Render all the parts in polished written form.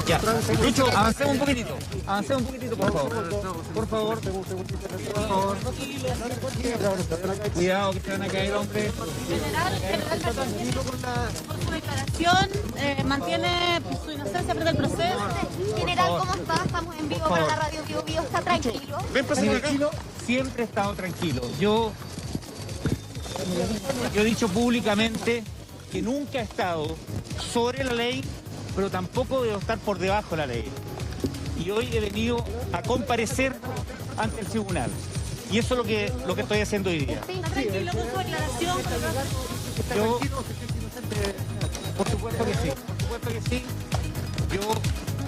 Ya, Lucho, avancemos un poquitito, por favor. Por favor. Cuidado, que se van a caer, hombre. Por su declaración, mantiene su inocencia frente al proceso. General, ¿cómo está? Estamos en vivo para la radio Vivo Vivo. ¿Está tranquilo? Tranquilo, siempre he estado tranquilo. Yo he dicho públicamente que nunca he estado sobre la ley, pero tampoco debo estar por debajo de la ley. Y hoy he venido a comparecer ante el tribunal. Y eso es lo que estoy haciendo hoy día. ¿Está tranquilo con su declaración? Yo, por supuesto que sí, Yo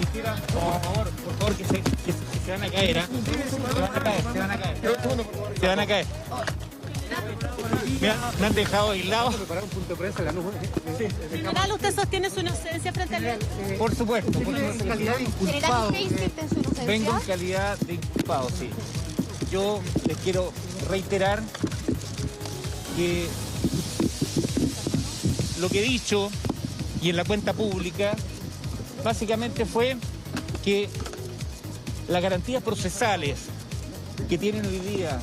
quisiera, por favor, que se van a caer, ¿eh? Se van a caer. Mira, me han dejado aislado. General, ¿usted sostiene su inocencia frente a la ley? Por supuesto. General, ¿usted insiste en su inocencia? Vengo en calidad de inculpado, sí. Yo les quiero reiterar que lo que he dicho y en la cuenta pública básicamente fue que las garantías procesales que tienen hoy día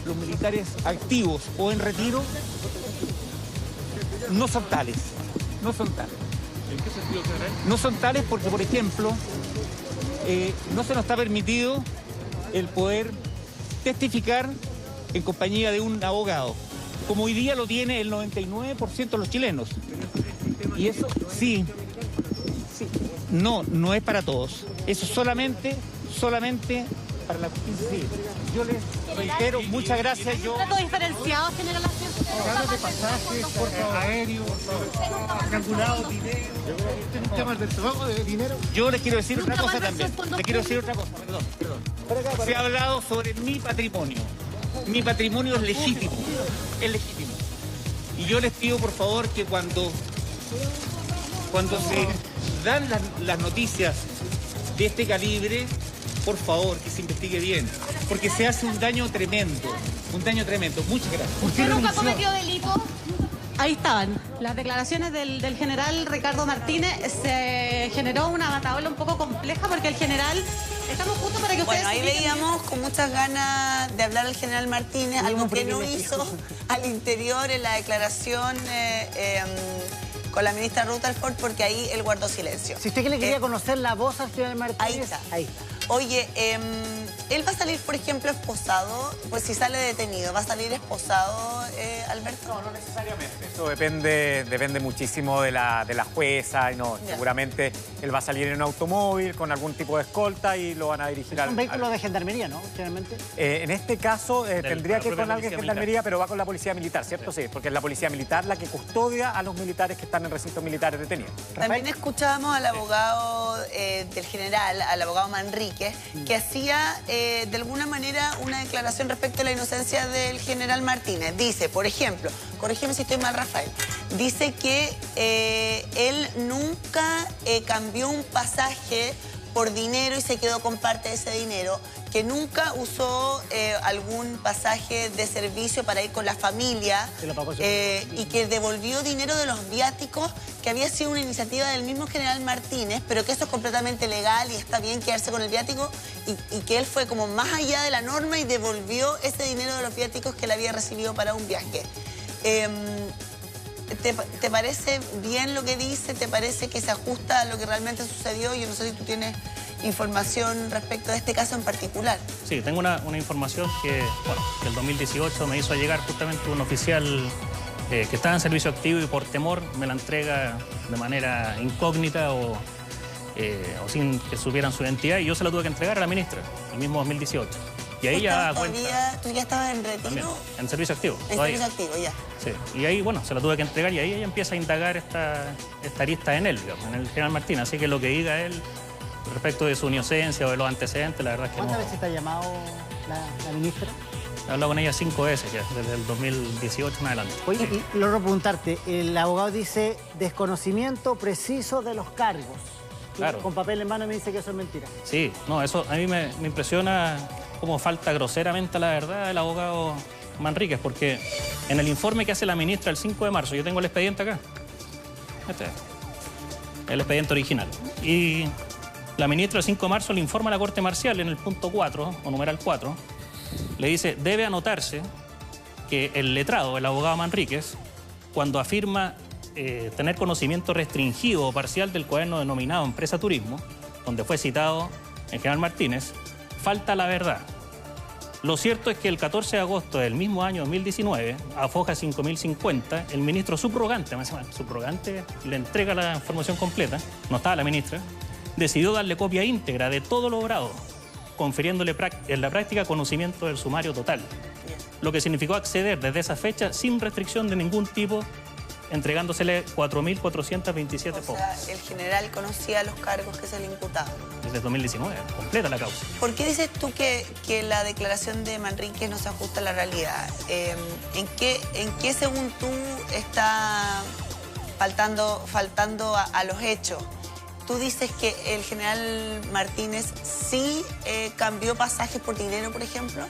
los militares activos o en retiro no son tales. ¿En qué sentido, general? No son tales porque, por ejemplo, no se nos está permitido el poder testificar en compañía de un abogado, como hoy día lo tiene el 99% de los chilenos. Y eso sí, no es para todos. Eso solamente para la justicia civil. Yo les reitero, muchas gracias. ¿Un trato diferenciado, general? Cargos de pasajes, aéreos, calculados, dinero. Yo les quiero decir otra cosa también. Perdón. Se ha hablado sobre mi patrimonio. Mi patrimonio es legítimo. Y yo les pido, por favor, que cuando se dan las noticias de este calibre, por favor, que se investigue bien, porque se hace un daño tremendo. Muchas gracias. ¿Usted nunca cometió delito? Ahí estaban las declaraciones del general Ricardo Martínez. Se generó una bataola un poco compleja porque el general... Estamos justo para que ustedes... Bueno, ahí veíamos con muchas ganas de hablar al general Martínez, algo que no hizo al interior en la declaración con la ministra Rutherford, porque ahí él guardó silencio. Si usted que le quería conocer la voz al general Martínez... Ahí está. Oye, él va a salir, por ejemplo, esposado, pues si sale detenido, ¿va a salir esposado, Alberto? No necesariamente. Eso depende muchísimo de la jueza. Seguramente él va a salir en un automóvil con algún tipo de escolta y lo van a dirigir un vehículo de gendarmería, ¿no? Generalmente. En este caso tendría que ir con alguien de gendarmería, pero va con la policía militar, ¿cierto? Sí, porque es la policía militar la que custodia a los militares que están en recintos militares detenidos. También escuchábamos al abogado del general, al abogado Manríquez, que hacía de alguna manera una declaración respecto a la inocencia del general Martínez. Dice, por ejemplo, corrígeme si estoy mal, Rafael, dice que él nunca cambió un pasaje por dinero y se quedó con parte de ese dinero, que nunca usó algún pasaje de servicio para ir con la familia y que devolvió dinero de los viáticos, que había sido una iniciativa del mismo general Martínez, pero que eso es completamente legal y está bien quedarse con el viático, y que él fue como más allá de la norma y devolvió ese dinero de los viáticos que él había recibido para un viaje. ¿Te parece bien lo que dice? ¿Te parece que se ajusta a lo que realmente sucedió? Yo no sé si tú tienes información respecto de este caso en particular. Sí, tengo una información que, bueno, que el 2018 me hizo llegar justamente un oficial que estaba en servicio activo y por temor me la entrega de manera incógnita o sin que supieran su identidad, y yo se la tuve que entregar a la ministra el mismo 2018. Y ahí ya cuenta... ¿Tú ya estabas en retiro? También, en servicio activo. En servicio activo, ya. Sí, y ahí, bueno, se la tuve que entregar y ahí ella empieza a indagar esta arista en él, digamos, en el general Martínez. Así que lo que diga él respecto de su inocencia o de los antecedentes, la verdad es que ¿Cuántas veces te ha llamado la ministra? He hablado con ella 5 veces ya, desde el 2018 en adelante. Oye, y logro preguntarte, el abogado dice desconocimiento preciso de los cargos. Claro. Con papel en mano me dice que eso es mentira. Sí, no, eso a mí me impresiona cómo falta groseramente la verdad el abogado Manríquez, porque en el informe que hace la ministra el 5 de marzo, yo tengo el expediente acá. el expediente original. Y la ministra el 5 de marzo le informa a la Corte Marcial en el punto 4, o numeral 4, le dice, debe anotarse que el letrado, el abogado Manríquez, cuando afirma tener conocimiento restringido o parcial del cuaderno denominado Empresa Turismo, donde fue citado el general Martínez, falta la verdad. Lo cierto es que el 14 de agosto del mismo año 2019, a foja 5050, el ministro subrogante le entrega la información completa, no estaba la ministra, decidió darle copia íntegra de todo lo logrado, confiriéndole en la práctica conocimiento del sumario total, lo que significó acceder desde esa fecha sin restricción de ningún tipo, entregándosele 4.427 fojas. O sea, el general conocía los cargos que se le imputaban. Desde 2019, completa la causa. ¿Por qué dices tú que la declaración de Manríquez no se ajusta a la realidad? ¿En qué según tú, está faltando a los hechos? Tú dices que el general Martínez sí cambió pasajes por dinero, por ejemplo.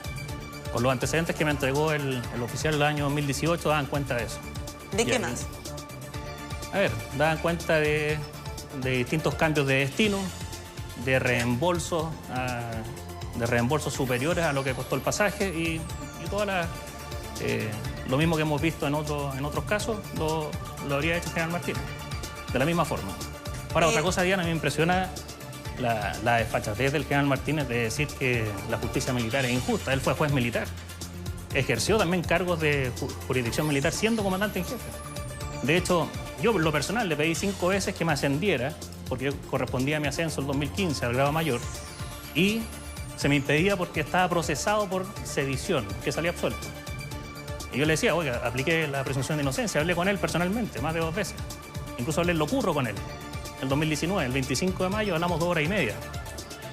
Con los antecedentes que me entregó el oficial del año 2018 daban cuenta de eso. ¿De qué más? A ver, daban cuenta de distintos cambios de destino, de reembolsos superiores a lo que costó el pasaje y lo mismo que hemos visto en otros casos lo habría hecho el general Martínez, de la misma forma. Ahora, otra cosa, Diana, a mí me impresiona la desfachatez del general Martínez de decir que la justicia militar es injusta. Él fue juez militar. Ejerció también cargos de jurisdicción militar siendo comandante en jefe. De hecho, yo por lo personal le pedí 5 veces que me ascendiera, porque correspondía a mi ascenso el 2015 al grado mayor, y se me impedía porque estaba procesado por sedición, que salía absuelto. Y yo le decía, oiga, apliqué la presunción de inocencia, hablé con él personalmente, más de 2 veces. Incluso hablé en lo curro con él. El 2019, el 25 de mayo, hablamos 2 horas y media.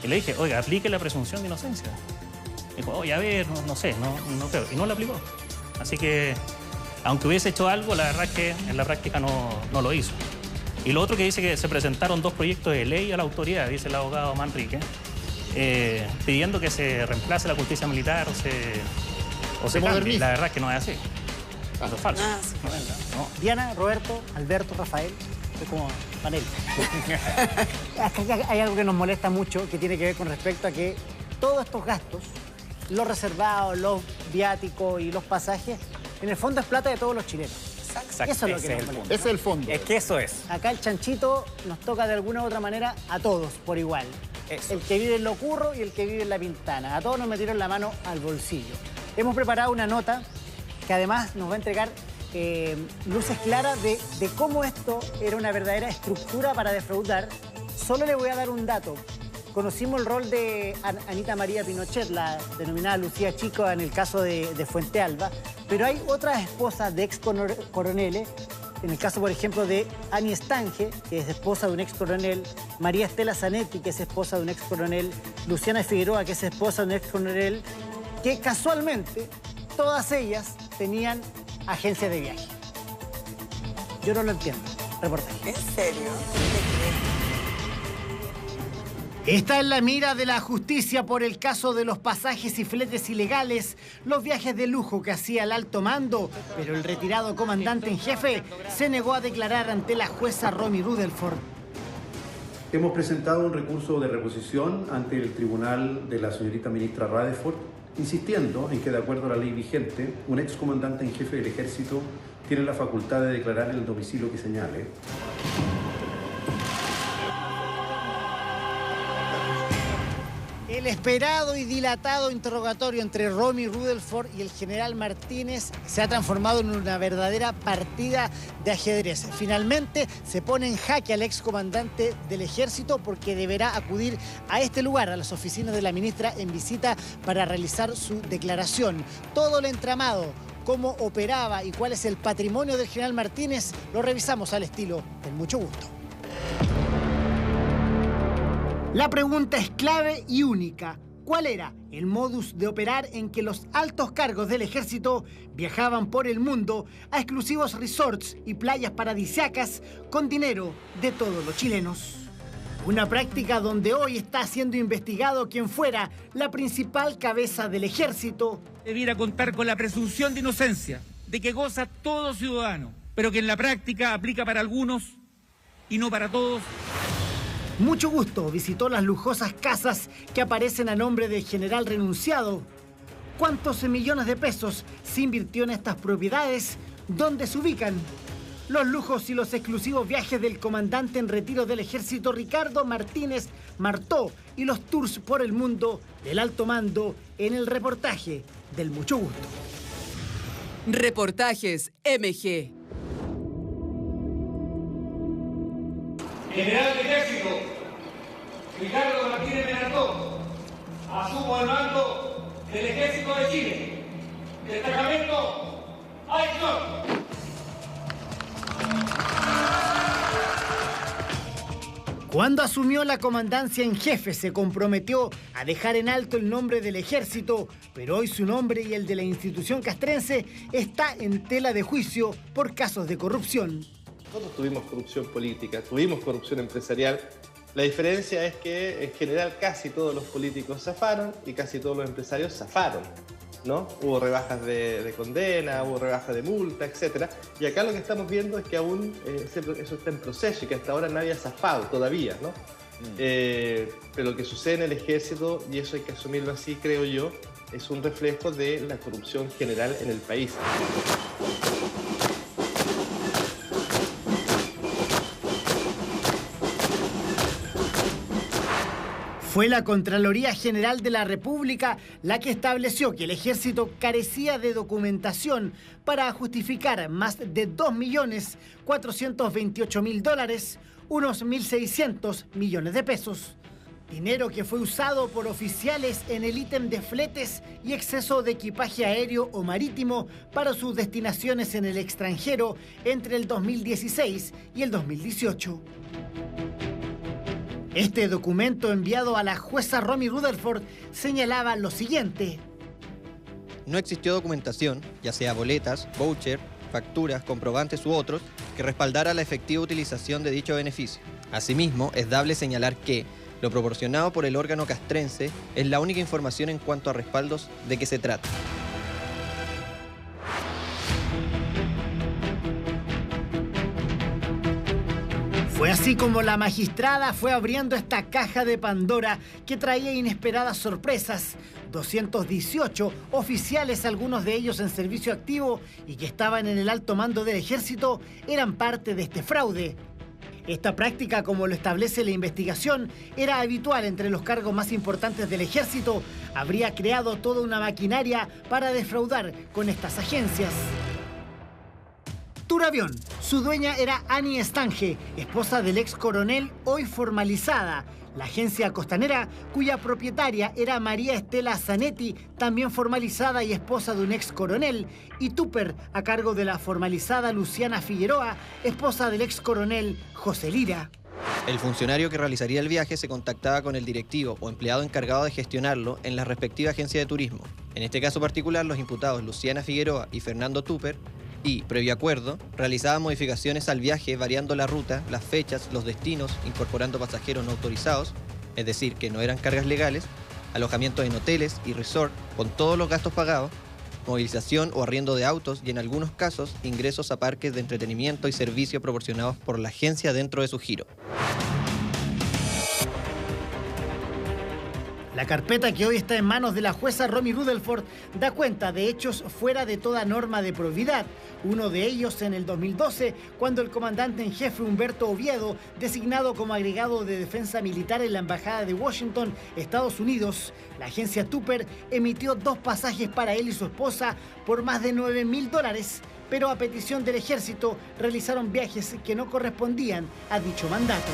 Y le dije, oiga, aplique la presunción de inocencia. Dijo, oye, a ver, no sé, no creo. Y no lo aplicó. Así que, aunque hubiese hecho algo, la verdad es que en la práctica no lo hizo. Y lo otro que dice que se presentaron 2 proyectos de ley a la autoridad, dice el abogado Manríquez, pidiendo que se reemplace la justicia militar o se cambie. La verdad es que no es así. Eso es falso. No. Diana, Roberto, Alberto, Rafael, es como panel. Hay algo que nos molesta mucho, que tiene que ver con respecto a que todos estos gastos, los reservados, los viáticos y los pasajes, en el fondo es plata de todos los chilenos. Exacto. Eso es lo que nos molesta. Ese es el fondo. Es que eso es. Acá el chanchito nos toca de alguna u otra manera a todos por igual. Eso. El que vive en Lo Curro y el que vive en La Pintana. A todos nos metieron la mano al bolsillo. Hemos preparado una nota que además nos va a entregar luces claras de cómo esto era una verdadera estructura para defraudar. Solo le voy a dar un dato. Conocimos el rol de Anita María Pinochet, la denominada Lucía Chico en el caso de Fuente Alba, pero hay otras esposas de ex coroneles, en el caso, por ejemplo, de Ani Estange, que es esposa de un ex coronel, María Estela Zanetti, que es esposa de un ex coronel, Luciana Figueroa, que es esposa de un ex coronel, que casualmente todas ellas tenían agencias de viaje. Yo no lo entiendo. Reportaje. ¿En serio? Está en la mira de la justicia por el caso de los pasajes y fletes ilegales, los viajes de lujo que hacía el alto mando, pero el retirado comandante en jefe se negó a declarar ante la jueza Romy Rutherford. Hemos presentado un recurso de reposición ante el tribunal de la señorita ministra Rutherford, insistiendo en que, de acuerdo a la ley vigente, un excomandante en jefe del ejército tiene la facultad de declarar el domicilio que señale. El esperado y dilatado interrogatorio entre Romy Rutherford y el general Martínez se ha transformado en una verdadera partida de ajedrez. Finalmente se pone en jaque al excomandante del ejército porque deberá acudir a este lugar, a las oficinas de la ministra en visita para realizar su declaración. Todo el entramado, cómo operaba y cuál es el patrimonio del general Martínez, lo revisamos al estilo del mucho gusto. La pregunta es clave y única. ¿Cuál era el modus de operar en que los altos cargos del ejército viajaban por el mundo a exclusivos resorts y playas paradisíacas con dinero de todos los chilenos? Una práctica donde hoy está siendo investigado quien fuera la principal cabeza del ejército. Debiera contar con la presunción de inocencia, de que goza todo ciudadano, pero que en la práctica aplica para algunos y no para todos. Mucho Gusto visitó las lujosas casas que aparecen a nombre del general renunciado. ¿Cuántos millones de pesos se invirtió en estas propiedades? ¿Dónde se ubican? Los lujos y los exclusivos viajes del comandante en retiro del ejército Ricardo Martínez Martó y los tours por el mundo del alto mando en el reportaje del Mucho Gusto. Reportajes MG. General de Ejército Ricardo Martínez Martó, asumo el mando del Ejército de Chile. Destacamento ¡Acción! Cuando asumió la comandancia en jefe, se comprometió a dejar en alto el nombre del ejército, pero hoy su nombre y el de la institución castrense está en tela de juicio por casos de corrupción. Nosotros tuvimos corrupción política, tuvimos corrupción empresarial. La diferencia es que en general casi todos los políticos zafaron y casi todos los empresarios zafaron, ¿no? Hubo rebajas de condena, hubo rebajas de multa, etc. Y acá lo que estamos viendo es que aún eso está en proceso y que hasta ahora nadie ha zafado todavía, ¿no? Pero lo que sucede en el ejército, y eso hay que asumirlo así, creo yo, es un reflejo de la corrupción general en el país. Fue la Contraloría General de la República la que estableció que el ejército carecía de documentación para justificar más de $2.428.000, unos 1.600 millones de pesos. Dinero que fue usado por oficiales en el ítem de fletes y exceso de equipaje aéreo o marítimo para sus destinaciones en el extranjero entre el 2016 y el 2018. Este documento enviado a la jueza Romy Rutherford señalaba lo siguiente. No existió documentación, ya sea boletas, voucher, facturas, comprobantes u otros, que respaldara la efectiva utilización de dicho beneficio. Asimismo, es dable señalar que lo proporcionado por el órgano castrense es la única información en cuanto a respaldos de que se trata. Fue así como la magistrada fue abriendo esta caja de Pandora que traía inesperadas sorpresas. 218 oficiales, algunos de ellos en servicio activo y que estaban en el alto mando del ejército, eran parte de este fraude. Esta práctica, como lo establece la investigación, era habitual entre los cargos más importantes del ejército. Habría creado toda una maquinaria para defraudar con estas agencias. Turavión. Su dueña era Annie Estange, esposa del ex coronel, hoy formalizada. La agencia costanera, cuya propietaria era María Estela Zanetti, también formalizada y esposa de un ex coronel. Y Tupper, a cargo de la formalizada Luciana Figueroa, esposa del ex coronel José Lira. El funcionario que realizaría el viaje se contactaba con el directivo o empleado encargado de gestionarlo en la respectiva agencia de turismo. En este caso particular, los imputados Luciana Figueroa y Fernando Tupper, y, previo acuerdo, realizaban modificaciones al viaje variando la ruta, las fechas, los destinos, incorporando pasajeros no autorizados, es decir, que no eran cargas legales, alojamientos en hoteles y resort con todos los gastos pagados, movilización o arriendo de autos y en algunos casos ingresos a parques de entretenimiento y servicio proporcionados por la agencia dentro de su giro. La carpeta que hoy está en manos de la jueza Romy Rutherford da cuenta de hechos fuera de toda norma de probidad. Uno de ellos en el 2012, cuando el comandante en jefe Humberto Oviedo, designado como agregado de defensa militar en la Embajada de Washington, Estados Unidos, la agencia Tupper emitió 2 pasajes para él y su esposa por más de $9.000, pero a petición del ejército realizaron viajes que no correspondían a dicho mandato.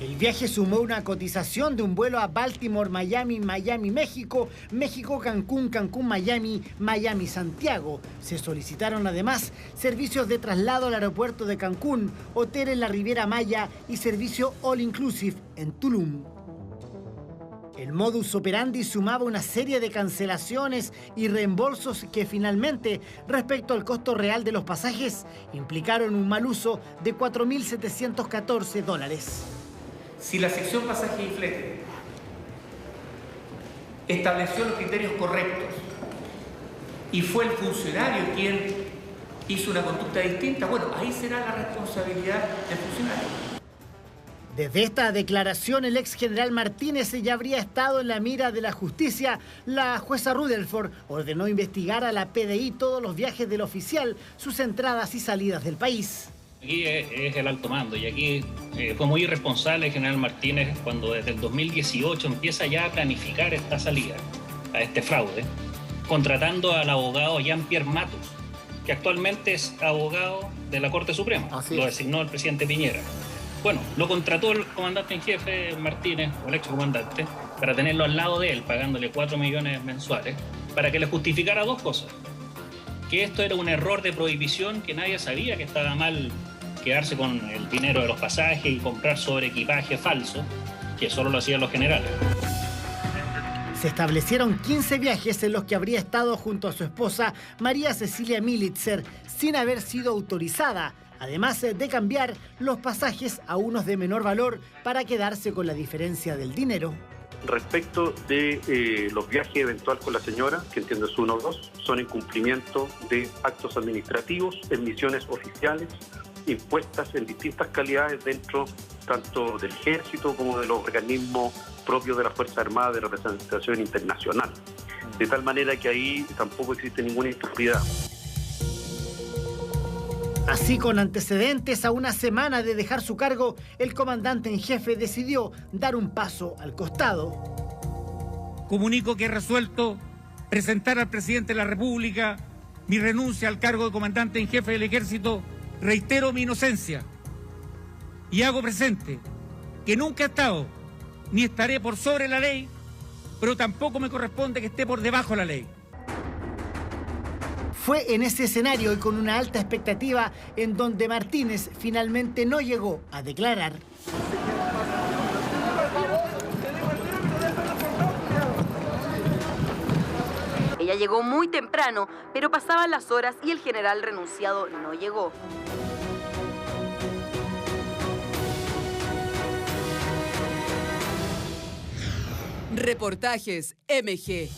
El viaje sumó una cotización de un vuelo a Baltimore, Miami, Miami, México, México, Cancún, Cancún, Miami, Miami, Santiago. Se solicitaron además servicios de traslado al aeropuerto de Cancún, hotel en la Riviera Maya y servicio all inclusive en Tulum. El modus operandi sumaba una serie de cancelaciones y reembolsos que finalmente, respecto al costo real de los pasajes, implicaron un mal uso de $4.714. Si la sección pasaje y flete estableció los criterios correctos y fue el funcionario quien hizo una conducta distinta, bueno, ahí será la responsabilidad del funcionario. Desde esta declaración, el ex general Martínez ya habría estado en la mira de la justicia. La jueza Rutherford ordenó investigar a la PDI todos los viajes del oficial, sus entradas y salidas del país. Aquí es el alto mando y aquí fue muy irresponsable el general Martínez cuando desde el 2018 empieza ya a planificar esta salida, a este fraude, contratando al abogado Jean-Pierre Matus, que actualmente es abogado de la Corte Suprema. Lo designó el presidente Piñera. Bueno, lo contrató el comandante en jefe Martínez, o el excomandante, para tenerlo al lado de él, pagándole 4 millones mensuales, para que le justificara dos cosas. Que esto era un error de prohibición, que nadie sabía que estaba mal quedarse con el dinero de los pasajes y comprar sobre equipaje falso, que solo lo hacían los generales. Se establecieron 15 viajes en los que habría estado junto a su esposa María Cecilia Militzer sin haber sido autorizada, además de cambiar los pasajes a unos de menor valor para quedarse con la diferencia del dinero. Respecto de los viajes eventual con la señora, que entiendo es 1 o 2, son en cumplimiento de actos administrativos, en misiones oficiales, impuestas en distintas calidades dentro tanto del ejército como de los organismos propios de las Fuerzas Armadas de representación internacional. De tal manera que ahí tampoco existe ninguna impropiedad. Así, con antecedentes, a una semana de dejar su cargo, el comandante en jefe decidió dar un paso al costado. Comunico que he resuelto presentar al presidente de la República mi renuncia al cargo de comandante en jefe del Ejército. Reitero mi inocencia y hago presente que nunca he estado ni estaré por sobre la ley, pero tampoco me corresponde que esté por debajo de la ley. Fue en ese escenario y con una alta expectativa en donde Martínez finalmente no llegó a declarar. Ella llegó muy temprano, pero pasaban las horas y el general renunciado no llegó. Reportajes MG.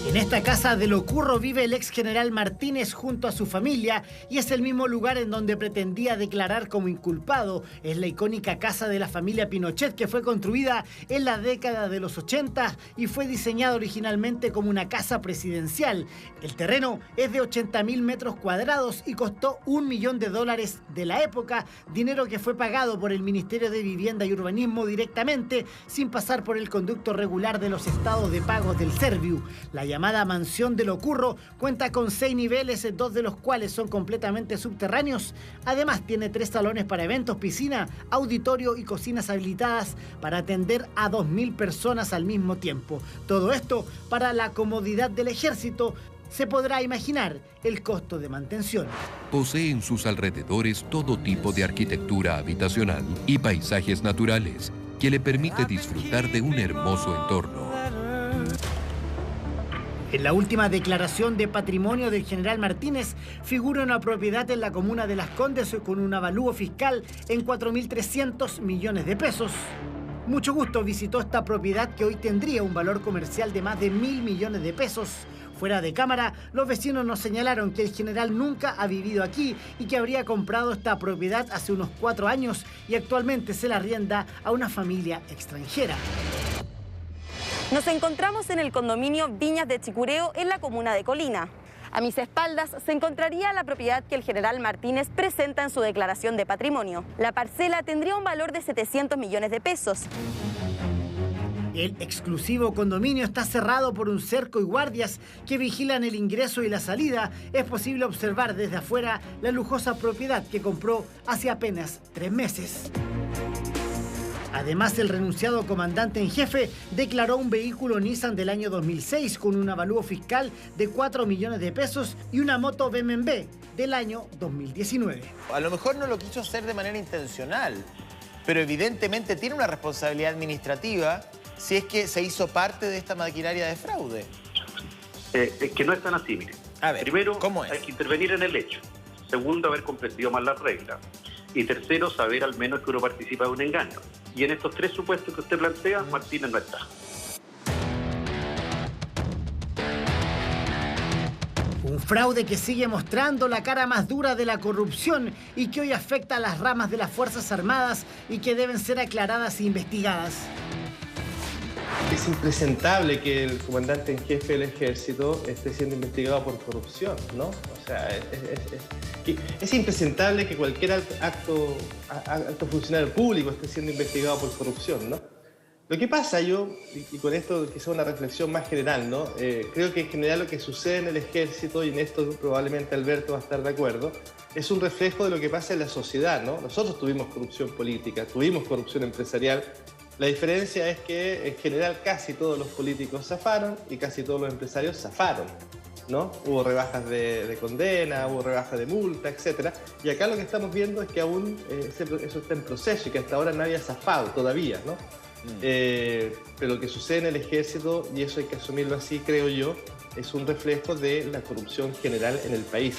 En esta casa de Locurro vive el ex general Martínez junto a su familia y es el mismo lugar en donde pretendía declarar como inculpado. Es la icónica casa de la familia Pinochet, que fue construida en la década de los 80 y fue diseñada originalmente como una casa presidencial. El terreno es de 80.000 metros cuadrados y costó $1 millón de la época, dinero que fue pagado por el Ministerio de Vivienda y Urbanismo directamente, sin pasar por el conducto regular de los estados de pagos del Serviu. La llamada mansión de Locurro cuenta con 6 niveles, 2 de los cuales son completamente subterráneos. Además tiene 3 salones para eventos, piscina, auditorio y cocinas habilitadas para atender a 2.000 personas al mismo tiempo. Todo esto para la comodidad del ejército. Se podrá imaginar el costo de mantención. Posee en sus alrededores todo tipo de arquitectura habitacional y paisajes naturales que le permite disfrutar de un hermoso entorno. En la última declaración de patrimonio del general Martínez figura una propiedad en la comuna de Las Condes con un avalúo fiscal en 4.300 millones de pesos. Mucho Gusto visitó esta propiedad que hoy tendría un valor comercial de más de 1.000 millones de pesos. Fuera de cámara, los vecinos nos señalaron que el general nunca ha vivido aquí y que habría comprado esta propiedad hace unos 4 años y actualmente se la arrienda a una familia extranjera. Nos encontramos en el condominio Viñas de Chicureo, en la comuna de Colina. A mis espaldas se encontraría la propiedad que el general Martínez presenta en su declaración de patrimonio. La parcela tendría un valor de 700 millones de pesos. El exclusivo condominio está cerrado por un cerco y guardias que vigilan el ingreso y la salida. Es posible observar desde afuera la lujosa propiedad que compró hace apenas 3 meses. Además, el renunciado comandante en jefe declaró un vehículo Nissan del año 2006 con un avalúo fiscal de 4 millones de pesos y una moto BMW del año 2019. A lo mejor no lo quiso hacer de manera intencional, pero evidentemente tiene una responsabilidad administrativa si es que se hizo parte de esta maquinaria de fraude. Es que no es tan así, mire. A ver, primero, ¿cómo es? Hay que intervenir en el hecho. Segundo, haber comprendido mal las reglas. Y tercero, saber al menos que uno participa de un engaño. Y en estos 3 supuestos que usted plantea, Martínez no está. Un fraude que sigue mostrando la cara más dura de la corrupción y que hoy afecta a las ramas de las Fuerzas Armadas y que deben ser aclaradas e investigadas. Es impresentable que el comandante en jefe del ejército esté siendo investigado por corrupción, ¿no? O sea, es impresentable que cualquier alto funcionario público esté siendo investigado por corrupción, ¿no? Lo que pasa y con esto quizá una reflexión más general, ¿no? Creo que en general lo que sucede en el ejército, y en esto probablemente Alberto va a estar de acuerdo, es un reflejo de lo que pasa en la sociedad, ¿no? Nosotros tuvimos corrupción política, tuvimos corrupción empresarial. La diferencia es que en general casi todos los políticos zafaron y casi todos los empresarios zafaron, ¿no? Hubo rebajas de condena, hubo rebajas de multa, etc. Y acá lo que estamos viendo es que aún eso está en proceso y que hasta ahora nadie ha zafado todavía, ¿no? Pero lo que sucede en el ejército, y eso hay que asumirlo así, creo yo, es un reflejo de la corrupción general en el país.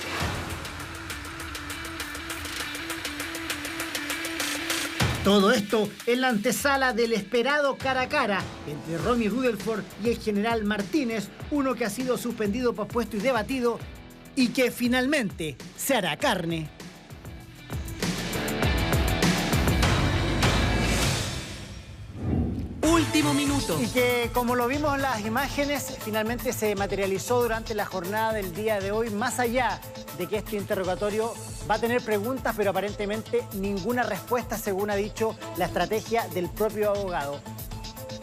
Todo esto en la antesala del esperado cara a cara entre Romy Rutherford y el general Martínez, uno que ha sido suspendido, pospuesto y debatido, y que finalmente se hará carne. Último minuto. Y que, como lo vimos en las imágenes, finalmente se materializó durante la jornada del día de hoy, más allá de que este interrogatorio va a tener preguntas, pero aparentemente ninguna respuesta, según ha dicho la estrategia del propio abogado.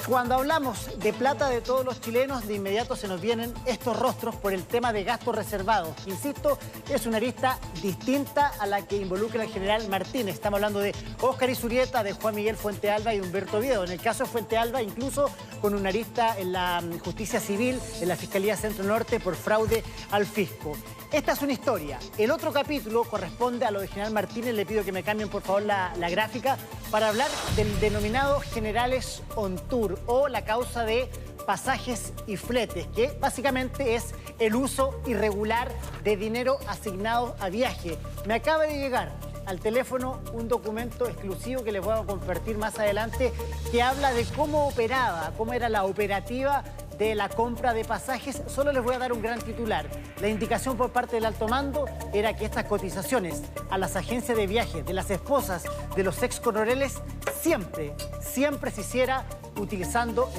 Cuando hablamos de plata de todos los chilenos, de inmediato se nos vienen estos rostros por el tema de gastos reservados. Insisto, es una arista distinta a la que involucra el general Martínez. Estamos hablando de Óscar Izurieta, de Juan Miguel Fuentealba y de Humberto Oviedo. En el caso de Fuentealba, incluso con una arista en la justicia civil, en la Fiscalía Centro Norte, por fraude al fisco. Esta es una historia. El otro capítulo corresponde a lo de general Martínez. Le pido que me cambien, por favor, la gráfica para hablar del denominado Generales on Tour, o la causa de pasajes y fletes, que básicamente es el uso irregular de dinero asignado a viaje. Me acaba de llegar al teléfono un documento exclusivo que les voy a compartir más adelante, que habla de cómo operaba, cómo era la operativa de la compra de pasajes. Solo les voy a dar un gran titular. La indicación por parte del alto mando era que estas cotizaciones a las agencias de viajes de las esposas de los ex coroneles siempre se hiciera utilizando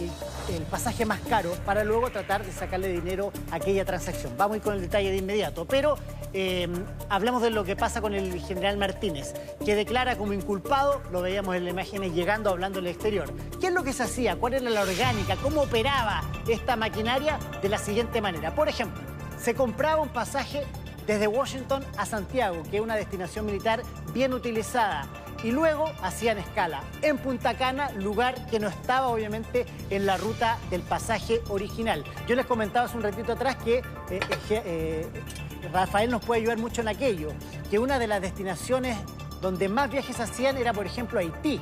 el pasaje más caro para luego tratar de sacarle dinero a aquella transacción. Vamos a ir con el detalle de inmediato, pero hablamos de lo que pasa con el general Martínez, que declara como inculpado, lo veíamos en las imágenes llegando, hablando en el exterior. ¿Qué es lo que se hacía? ¿Cuál era la orgánica? ¿Cómo operaba esta maquinaria? De la siguiente manera. Por ejemplo, se compraba un pasaje desde Washington a Santiago, que es una destinación militar bien utilizada, y luego hacían escala en Punta Cana, lugar que no estaba obviamente en la ruta del pasaje original. Yo les comentaba hace un ratito atrás que Rafael nos puede ayudar mucho en aquello, que una de las destinaciones donde más viajes hacían era, por ejemplo, Haití,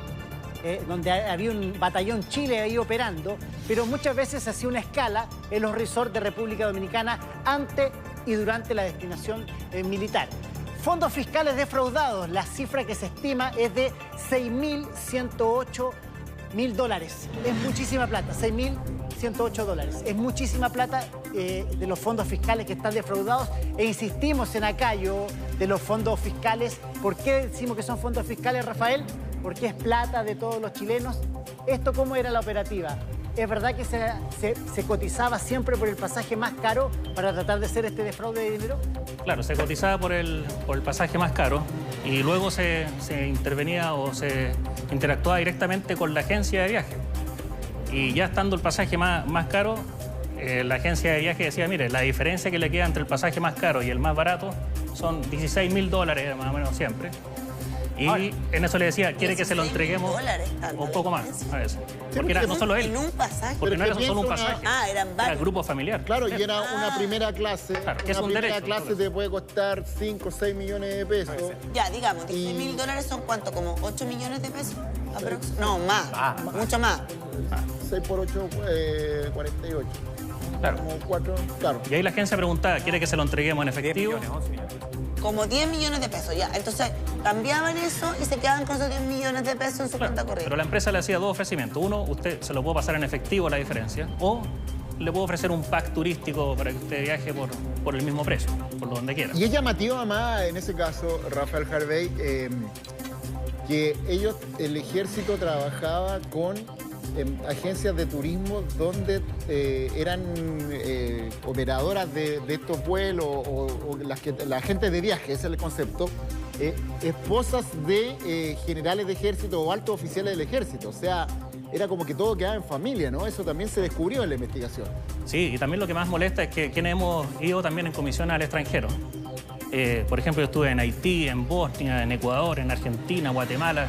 donde había un batallón Chile ahí operando, pero muchas veces se hacía una escala en los resorts de República Dominicana antes y durante la destinación militar. Fondos fiscales defraudados, la cifra que se estima es de $6.108.000. Es muchísima plata, $6.108. Es muchísima plata de los fondos fiscales que están defraudados. E insistimos en aquello de los fondos fiscales. ¿Por qué decimos que son fondos fiscales, Rafael? Porque es plata de todos los chilenos. ¿Esto cómo era la operativa? ¿Es verdad que se cotizaba siempre por el pasaje más caro para tratar de hacer este defraude de dinero? Claro, se cotizaba por el pasaje más caro y luego se intervenía o se interactuaba directamente con la agencia de viaje. Y ya estando el pasaje más caro, la agencia de viaje decía, mire, la diferencia que le queda entre el pasaje más caro y el más barato son $16.000 más o menos siempre. Y en eso le decía, quiere que se lo entreguemos un poco más a veces. Porque era no solo él. En un pasaje. Porque no era solo un pasaje. Eran varios. Era el grupo familiar. Claro, y era una primera clase. Claro, que es una un primera derecho. clase te puede costar 5 o 6 millones de pesos. Ya, digamos, $16.000 son ¿cuánto? ¿Como 8 millones de pesos? No, más. Mucho más. 6 por 8, 48. Claro. Como 4, claro. Y ahí la agencia preguntaba, ¿quiere que se lo entreguemos en efectivo? Como 10 millones de pesos, ya. Entonces, cambiaban eso y se quedaban con esos 10 millones de pesos en su cuenta corriente. Pero la empresa le hacía dos ofrecimientos. Uno, usted se lo puede pasar en efectivo la diferencia, o le puedo ofrecer un pack turístico para que usted viaje por el mismo precio, por donde quiera. Y es llamativo, además, en ese caso, Rafael Harvey, que el ejército trabajaba con agencias de turismo donde eran operadoras de estos vuelos o la gente de viaje, ese es el concepto, esposas de generales de ejército o altos oficiales del ejército. O sea, era como que todo quedaba en familia, ¿no? Eso también se descubrió en la investigación. Sí, y también lo que más molesta es que quienes hemos ido también en comisiones al extranjero. Por ejemplo, yo estuve en Haití, en Bosnia, en Ecuador, en Argentina, Guatemala,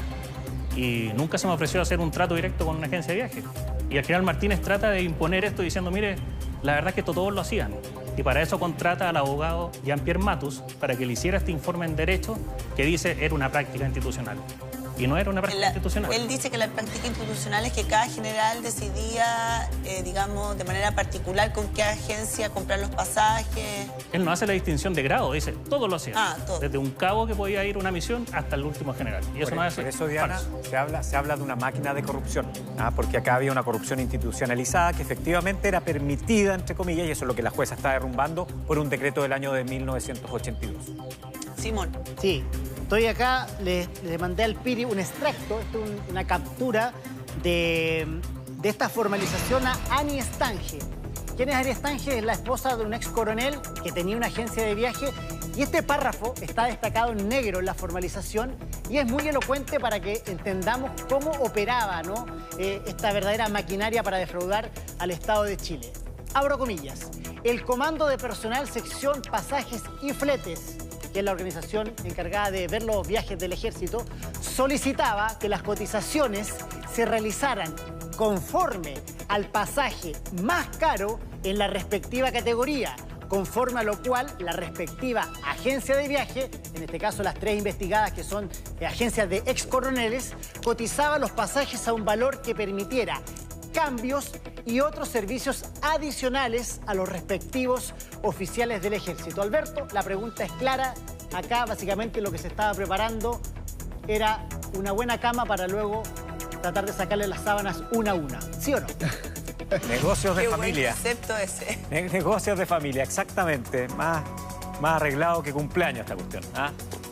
y nunca se me ofreció hacer un trato directo con una agencia de viaje. Y el general Martínez trata de imponer esto diciendo, mire, la verdad es que todos lo hacían. Y para eso contrata al abogado Jean-Pierre Matus para que le hiciera este informe en derecho que dice era una práctica institucional. Y no era una práctica institucional. Él dice que la práctica institucional es que cada general decidía, digamos, de manera particular con qué agencia comprar los pasajes. Él no hace la distinción de grado, dice, todos lo hacían. Todo. Desde un cabo que podía ir a una misión hasta el último general. Y eso no hace. Por eso, Diana, se habla de una máquina de corrupción, porque acá había una corrupción institucionalizada que efectivamente era permitida, entre comillas, y eso es lo que la jueza está derrumbando por un decreto del año de 1982. Simón. Sí. Estoy acá, le mandé al Piri un extracto, esto es una captura de esta formalización a Annie Stange. ¿Quién es Annie Stange? Es la esposa de un ex coronel que tenía una agencia de viaje. Y este párrafo está destacado en negro en la formalización y es muy elocuente para que entendamos cómo operaba, ¿no? Esta verdadera maquinaria para defraudar al Estado de Chile. Abro comillas. El Comando de Personal Sección Pasajes y Fletes, que es la organización encargada de ver los viajes del ejército, solicitaba que las cotizaciones se realizaran conforme al pasaje más caro en la respectiva categoría, conforme a lo cual la respectiva agencia de viaje, en este caso las 3 investigadas que son agencias de ex coroneles, cotizaba los pasajes a un valor que permitiera cambios y otros servicios adicionales a los respectivos oficiales del ejército. Alberto, la pregunta es clara. Acá básicamente lo que se estaba preparando era una buena cama para luego tratar de sacarle las sábanas una a una. ¿Sí o no? Negocios de familia. Qué buen concepto ese. Negocios de familia, exactamente. Más arreglado que cumpleaños esta cuestión.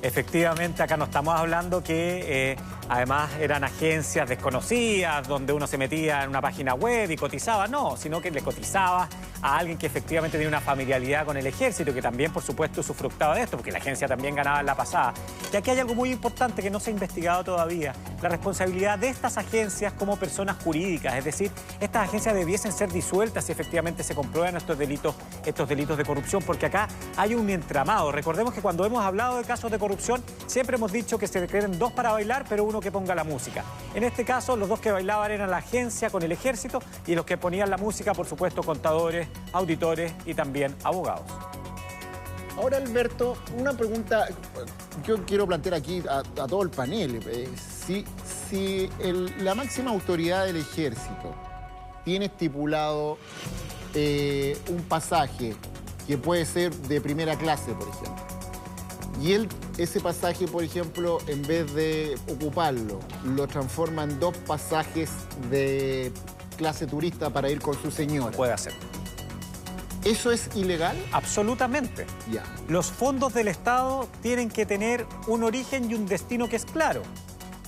Efectivamente, acá no estamos hablando que además eran agencias desconocidas donde uno se metía en una página web y cotizaba, no, sino que le cotizaba a alguien que efectivamente tenía una familiaridad con el ejército, que también, por supuesto, usufructaba de esto, porque la agencia también ganaba en la pasada. Y aquí hay algo muy importante que no se ha investigado todavía, la responsabilidad de estas agencias como personas jurídicas, es decir, estas agencias debiesen ser disueltas si efectivamente se comprueban estos delitos de corrupción, porque acá hay un entramado. Recordemos que cuando hemos hablado de casos de corrupción, siempre hemos dicho que se requieren 2 para bailar, pero uno que ponga la música. En este caso, los 2 que bailaban eran la agencia con el ejército y los que ponían la música, por supuesto, contadores, auditores y también abogados. Ahora, Alberto, una pregunta que yo quiero plantear aquí a todo el panel. La máxima autoridad del ejército tiene estipulado un pasaje que puede ser de primera clase, por ejemplo, y ese pasaje, por ejemplo, en vez de ocuparlo, lo transforma en 2 pasajes de clase turista para ir con su señora. Puede hacer. ¿Eso es ilegal? Absolutamente. Ya. Los fondos del Estado tienen que tener un origen y un destino que es claro.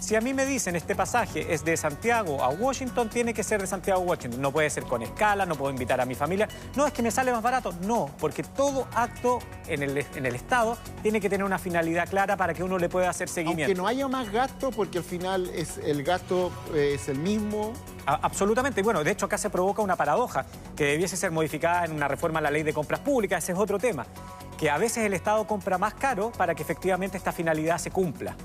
Si a mí me dicen este pasaje es de Santiago a Washington, tiene que ser de Santiago a Washington. No puede ser con escala, no puedo invitar a mi familia. No, es que me sale más barato. No, porque todo acto en el Estado tiene que tener una finalidad clara para que uno le pueda hacer seguimiento. Aunque no haya más gasto, porque al final el gasto es el mismo. Absolutamente. Y bueno, de hecho acá se provoca una paradoja que debiese ser modificada en una reforma a la ley de compras públicas. Ese es otro tema. Que a veces el Estado compra más caro para que efectivamente esta finalidad se cumpla.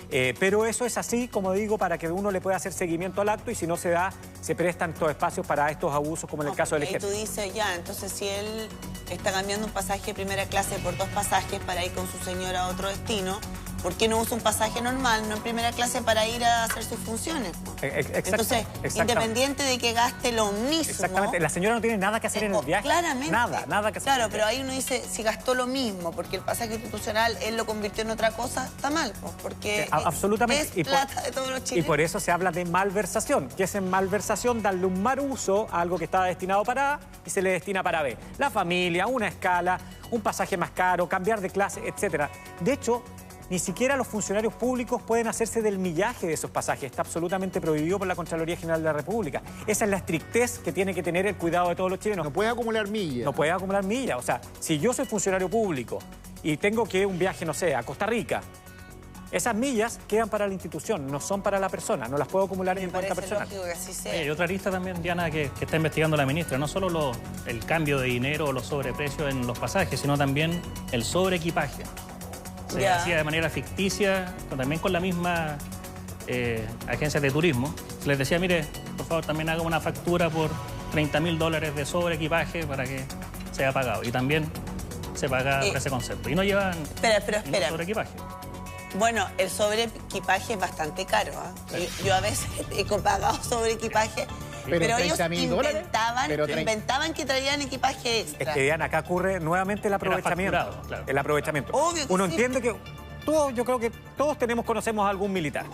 Pero eso es así, como digo, para que uno le pueda hacer seguimiento al acto y si no se da, se prestan estos espacios para estos abusos como en el caso del ejército. Y tú dices, ya, entonces si él está cambiando un pasaje de primera clase por 2 pasajes para ir con su señora a otro destino, ¿por qué no usa un pasaje normal, no en primera clase, para ir a hacer sus funciones? Entonces, independiente de que gaste lo mismo... Exactamente, la señora no tiene nada que hacer en el viaje. Claramente. Nada que hacer. Claro, pero ahí uno dice, si gastó lo mismo, porque el pasaje institucional él lo convirtió en otra cosa, está mal, porque absolutamente. Es plata de todos los chilenos. Y por eso se habla de malversación, que es en malversación darle un mal uso a algo que estaba destinado para A y se le destina para B. La familia, una escala, un pasaje más caro, cambiar de clase, etc. De hecho, ni siquiera los funcionarios públicos pueden hacerse del millaje de esos pasajes. Está absolutamente prohibido por la Contraloría General de la República. Esa es la estrictez que tiene que tener el cuidado de todos los chilenos. No puede acumular millas. No puede acumular millas. O sea, si yo soy funcionario público y tengo que un viaje, no sé, a Costa Rica, esas millas quedan para la institución, no son para la persona, no las puedo acumular en mi cuenta personal. Lógico que así sea. Hay otra lista también, Diana, que está investigando la ministra, no solo el cambio de dinero o los sobreprecios en los pasajes, sino también el sobreequipaje. Se hacía de manera ficticia, también con la misma agencia de turismo. Se les decía, mire, por favor, también haga una factura por $30.000 de sobreequipaje para que sea pagado. Y también se paga por ese concepto. Y no llevan espera. sobreequipaje. Bueno, el sobreequipaje es bastante caro. ¿Eh? Sí. Yo a veces he pagado sobreequipaje, pero ellos inventaban que traían equipaje extra. Es que, Diana, acá ocurre nuevamente el aprovechamiento. Claro. El aprovechamiento. Obvio que uno sí. entiende que... yo creo que todos conocemos a algún militar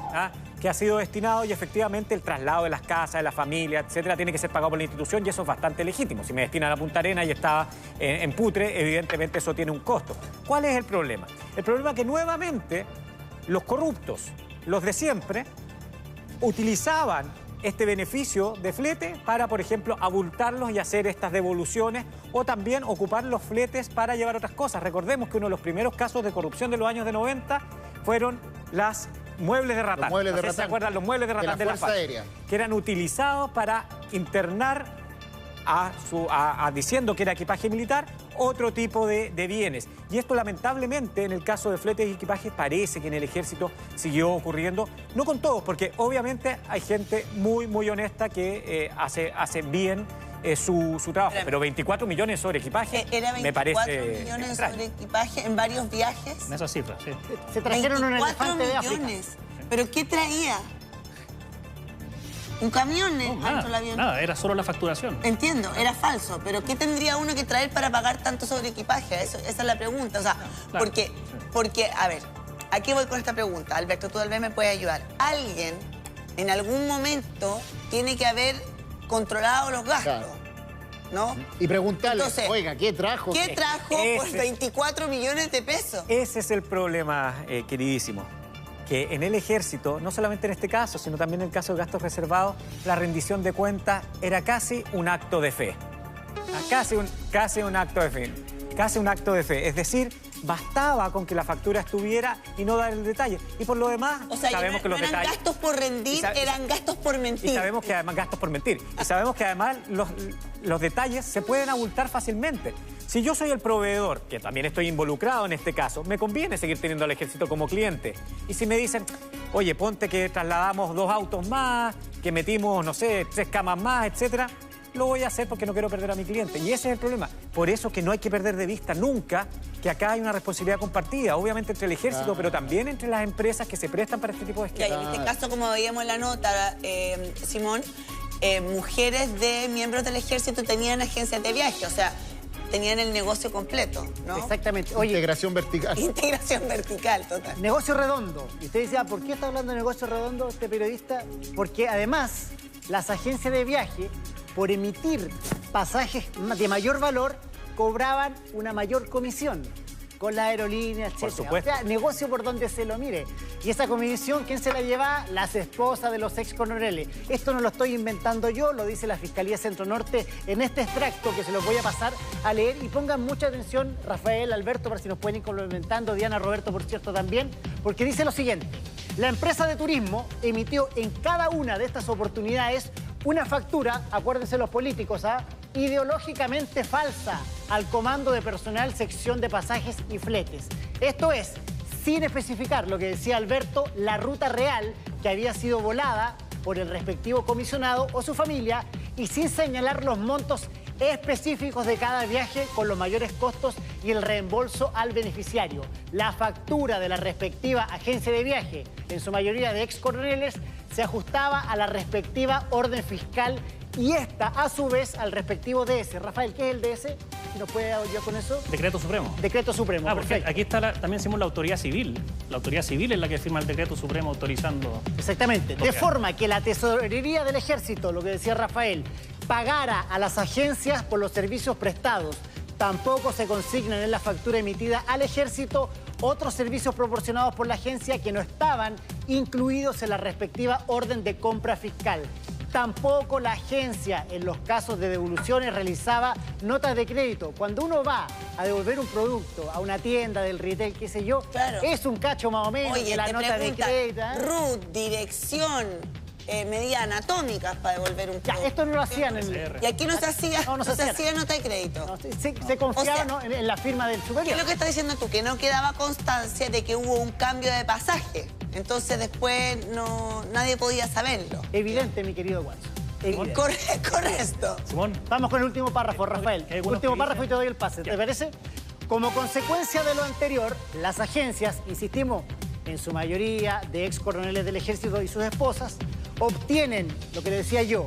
que ha sido destinado y efectivamente el traslado de las casas, de la familia, etcétera, tiene que ser pagado por la institución y eso es bastante legítimo. Si me destinan a Punta Arenas y estaba en Putre, evidentemente eso tiene un costo. ¿Cuál es el problema? El problema es que nuevamente los corruptos, los de siempre, utilizaban este beneficio de flete para, por ejemplo, abultarlos y hacer estas devoluciones o también ocupar los fletes para llevar otras cosas. Recordemos que uno de los primeros casos de corrupción de los años de 90 fueron las muebles de ratán. Los muebles de ratán. ¿Se acuerdan? Los muebles de ratán de la Fuerza Aérea. Que eran utilizados para internar diciendo que era equipaje militar, otro tipo de bienes. Y esto lamentablemente en el caso de fletes y equipajes parece que en el ejército siguió ocurriendo, no con todos, porque obviamente hay gente muy honesta que hace bien su trabajo, pero 24 millones sobre equipaje me parece 24 millones sobre equipaje en varios viajes. En esas cifras, sí. Se trajeron un elefante de África. ¿Pero qué traía? ¿Un camión dentro del avión? Nada, era solo la facturación. Entiendo, era falso. Pero ¿qué tendría uno que traer para pagar tanto sobre equipaje? Esa es la pregunta. O sea, claro, porque, a ver, aquí voy con esta pregunta. Alberto, tú tal vez me puedes ayudar. Alguien, en algún momento, tiene que haber controlado los gastos. Claro. ¿No? Y preguntarle, entonces, oiga, ¿qué trajo? ¿Qué trajo por 24 millones de pesos? Ese es el problema, queridísimo. Que en el ejército, no solamente en este caso, sino también en el caso de gastos reservados, la rendición de cuentas era casi un acto de fe. Casi un acto de fe. Casi un acto de fe. Es decir, bastaba con que la factura estuviera y no dar el detalle. Y por lo demás, o sea, sabemos que los eran detalles... gastos por rendir, eran gastos por mentir. Y sabemos que además gastos por mentir. Y sabemos que además los detalles se pueden abultar fácilmente. Si yo soy el proveedor, que también estoy involucrado en este caso, me conviene seguir teniendo al ejército como cliente. Y si me dicen, oye, ponte que trasladamos 2 autos más, que metimos, no sé, 3 camas más, etcétera, lo voy a hacer porque no quiero perder a mi cliente. Y ese es el problema. Por eso que no hay que perder de vista nunca que acá hay una responsabilidad compartida, obviamente entre el ejército, pero también entre las empresas que se prestan para este tipo de esquemas. En este caso, como veíamos en la nota, Simón, mujeres de miembros del ejército tenían agencias de viaje, o sea, tenían el negocio completo, ¿no? Exactamente. Oye, integración vertical. Integración vertical, total. Negocio redondo. Y usted decía, ¿por qué está hablando de negocio redondo este periodista? Porque además, las agencias de viaje, por emitir pasajes de mayor valor, cobraban una mayor comisión con la aerolínea, etc. Por supuesto. O sea, negocio por donde se lo mire. Y esa comisión, ¿quién se la lleva? Las esposas de los ex coroneles. Esto no lo estoy inventando yo, lo dice la Fiscalía Centro Norte en este extracto que se los voy a pasar a leer. Y pongan mucha atención, Rafael, Alberto, para si nos pueden ir complementando, Diana, Roberto, por cierto, también, porque dice lo siguiente. La empresa de turismo emitió en cada una de estas oportunidades una factura, acuérdense los políticos, ideológicamente falsa al Comando de Personal Sección de Pasajes y Fletes. Esto es, sin especificar lo que decía Alberto, la ruta real que había sido volada por el respectivo comisionado o su familia y sin señalar los montos específicos de cada viaje con los mayores costos y el reembolso al beneficiario. La factura de la respectiva agencia de viaje, en su mayoría de ex coroneles, se ajustaba a la respectiva orden fiscal y esta, a su vez, al respectivo DS. Rafael, ¿qué es el DS? Si nos puede ayudar con eso. Decreto Supremo. Decreto Supremo, porque perfecto. aquí está también decimos la autoridad civil. La autoridad civil es la que firma el Decreto Supremo autorizando... Exactamente. De forma que la Tesorería del Ejército, lo que decía Rafael, pagara a las agencias por los servicios prestados. Tampoco se consignan en la factura emitida al Ejército otros servicios proporcionados por la agencia que no estaban incluidos en la respectiva orden de compra fiscal. Tampoco la agencia, en los casos de devoluciones, realizaba notas de crédito. Cuando uno va a devolver un producto a una tienda del retail, qué sé yo, claro, es un cacho más o menos de la nota de crédito. RUT, dirección, medidas anatómicas para devolver un producto. Ya, esto no lo hacían en el... Y aquí no se hacía, no se hacía nota de crédito. No, se confiaba, ¿no?, en la firma del superior. ¿Qué es lo que estás diciendo tú? Que no quedaba constancia de que hubo un cambio de pasaje. Entonces después nadie podía saberlo. Evidente, mi querido Watson. Correcto. Simón. Vamos con el último párrafo, Rafael. Último párrafo y te doy el pase. ¿Te parece? Como consecuencia de lo anterior, las agencias, insistimos, en su mayoría de ex coroneles del Ejército y sus esposas, obtienen, lo que le decía yo,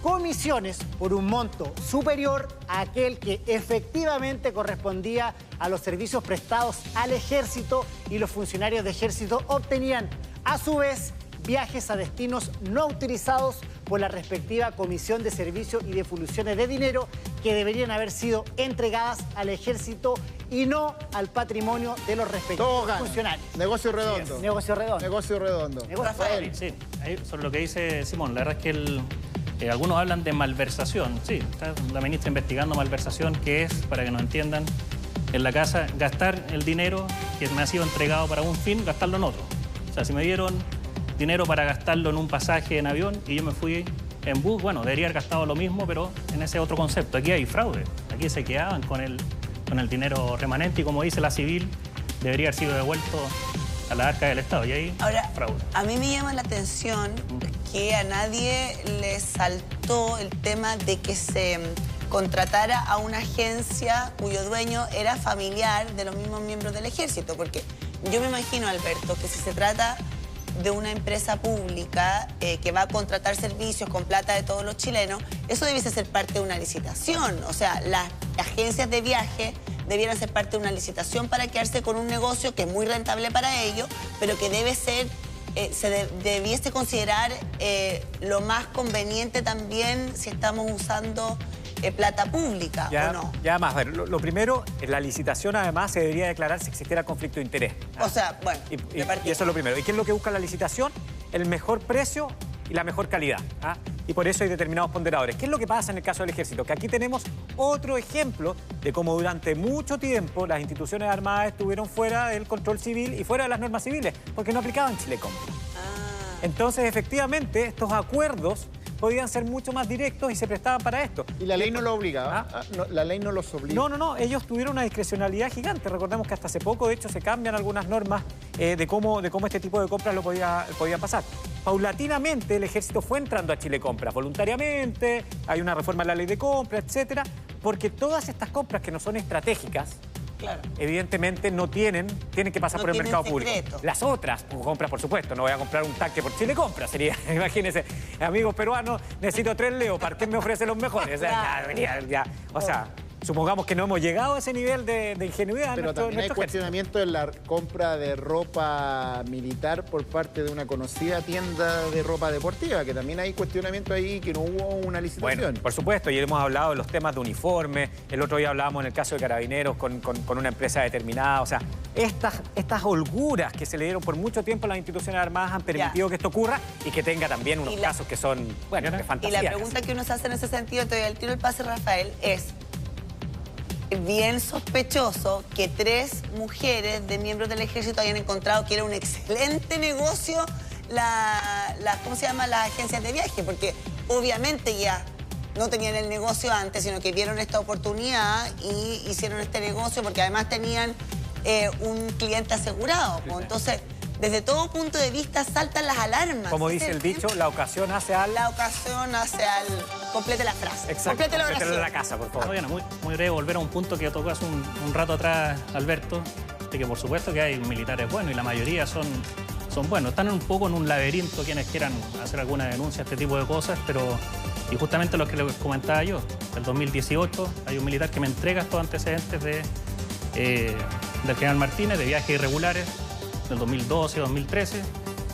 comisiones por un monto superior a aquel que efectivamente correspondía a los servicios prestados al Ejército, y los funcionarios de Ejército obtenían a su vez viajes a destinos no utilizados por la respectiva comisión de servicio y devoluciones de dinero que deberían haber sido entregadas al Ejército y no al patrimonio de los respectivos funcionarios. Negocio redondo. Sí, negocio redondo. Negocio redondo. Rafael. Sí, sobre lo que dice Simón, la verdad es que algunos hablan de malversación. Sí, está la ministra investigando malversación, que es, para que nos entiendan, en la casa gastar el dinero que me ha sido entregado para un fin, gastarlo en otro. O sea, si me dieron dinero para gastarlo en un pasaje en avión y yo me fui en bus, bueno, debería haber gastado lo mismo, pero en ese otro concepto. Aquí hay fraude. Aquí se quedaban con el dinero remanente y, como dice la civil, debería haber sido devuelto a la arca del Estado. Y ahí, ahora, fraude. A mí me llama la atención que a nadie le saltó el tema de que se contratara a una agencia cuyo dueño era familiar de los mismos miembros del Ejército. Porque yo me imagino, Alberto, que si se trata de una empresa pública que va a contratar servicios con plata de todos los chilenos, eso debiese ser parte de una licitación. O sea, las agencias de viaje debieran ser parte de una licitación para quedarse con un negocio que es muy rentable para ellos, pero que debe ser, debiese considerar lo más conveniente también si estamos usando plata pública, ¿o no? Ya más, a ver, lo primero, en la licitación además se debería declarar si existiera conflicto de interés. O sea, bueno, y eso es lo primero. ¿Y qué es lo que busca la licitación? El mejor precio y la mejor calidad. Y por eso hay determinados ponderadores. ¿Qué es lo que pasa en el caso del Ejército? Que aquí tenemos otro ejemplo de cómo durante mucho tiempo las instituciones armadas estuvieron fuera del control civil y fuera de las normas civiles, porque no aplicaban Chile Compra. Entonces, efectivamente, estos acuerdos podían ser mucho más directos y se prestaban para esto. ¿Y la ley no lo obligaba? ¿La ley no los obliga? No. Ellos tuvieron una discrecionalidad gigante. Recordemos que hasta hace poco, de hecho, se cambian algunas normas de cómo este tipo de compras lo podía pasar. Paulatinamente, el Ejército fue entrando a Chile Compra voluntariamente, hay una reforma de la ley de compra, etcétera, porque todas estas compras que no son estratégicas, claro, evidentemente tienen que pasar por el mercado público. Las otras compras, por supuesto, no voy a comprar un tanque por Chile Compra, sería, imagínense, amigos peruanos, necesito 3 Leopard, ¿quién me ofrece los mejores? O sea, supongamos que no hemos llegado a ese nivel de ingenuidad. Pero también hay cuestionamiento en la compra de ropa militar por parte de una conocida tienda de ropa deportiva, que también hay cuestionamiento ahí, que no hubo una licitación. Bueno, por supuesto, y hemos hablado de los temas de uniforme, el otro día hablábamos en el caso de Carabineros con una empresa determinada. O sea, estas holguras que se le dieron por mucho tiempo a las instituciones armadas han permitido que esto ocurra y que tenga también unos casos que son, bueno, de fantasía. Y la pregunta que uno se hace en ese sentido, te doy el tiro el pase, Rafael, es bien sospechoso que 3 mujeres de miembros del Ejército hayan encontrado que era un excelente negocio ¿cómo se llama? Las agencias de viaje, porque obviamente ya no tenían el negocio antes, sino que vieron esta oportunidad y hicieron este negocio porque además tenían un cliente asegurado. Entonces, desde todo punto de vista saltan las alarmas. Como dice el dicho, la ocasión hace al... La ocasión hace al... Complete la frase. Exacto, complete la oración. en la casa, por favor. Bueno, muy breve, volver a un punto que tocó hace un rato atrás, Alberto, de que por supuesto que hay militares buenos y la mayoría son buenos. Están un poco en un laberinto quienes quieran hacer alguna denuncia, este tipo de cosas, pero... Y justamente lo que les comentaba yo, el 2018 hay un militar que me entrega estos antecedentes del general Martínez, de viajes irregulares, del 2012, 2013,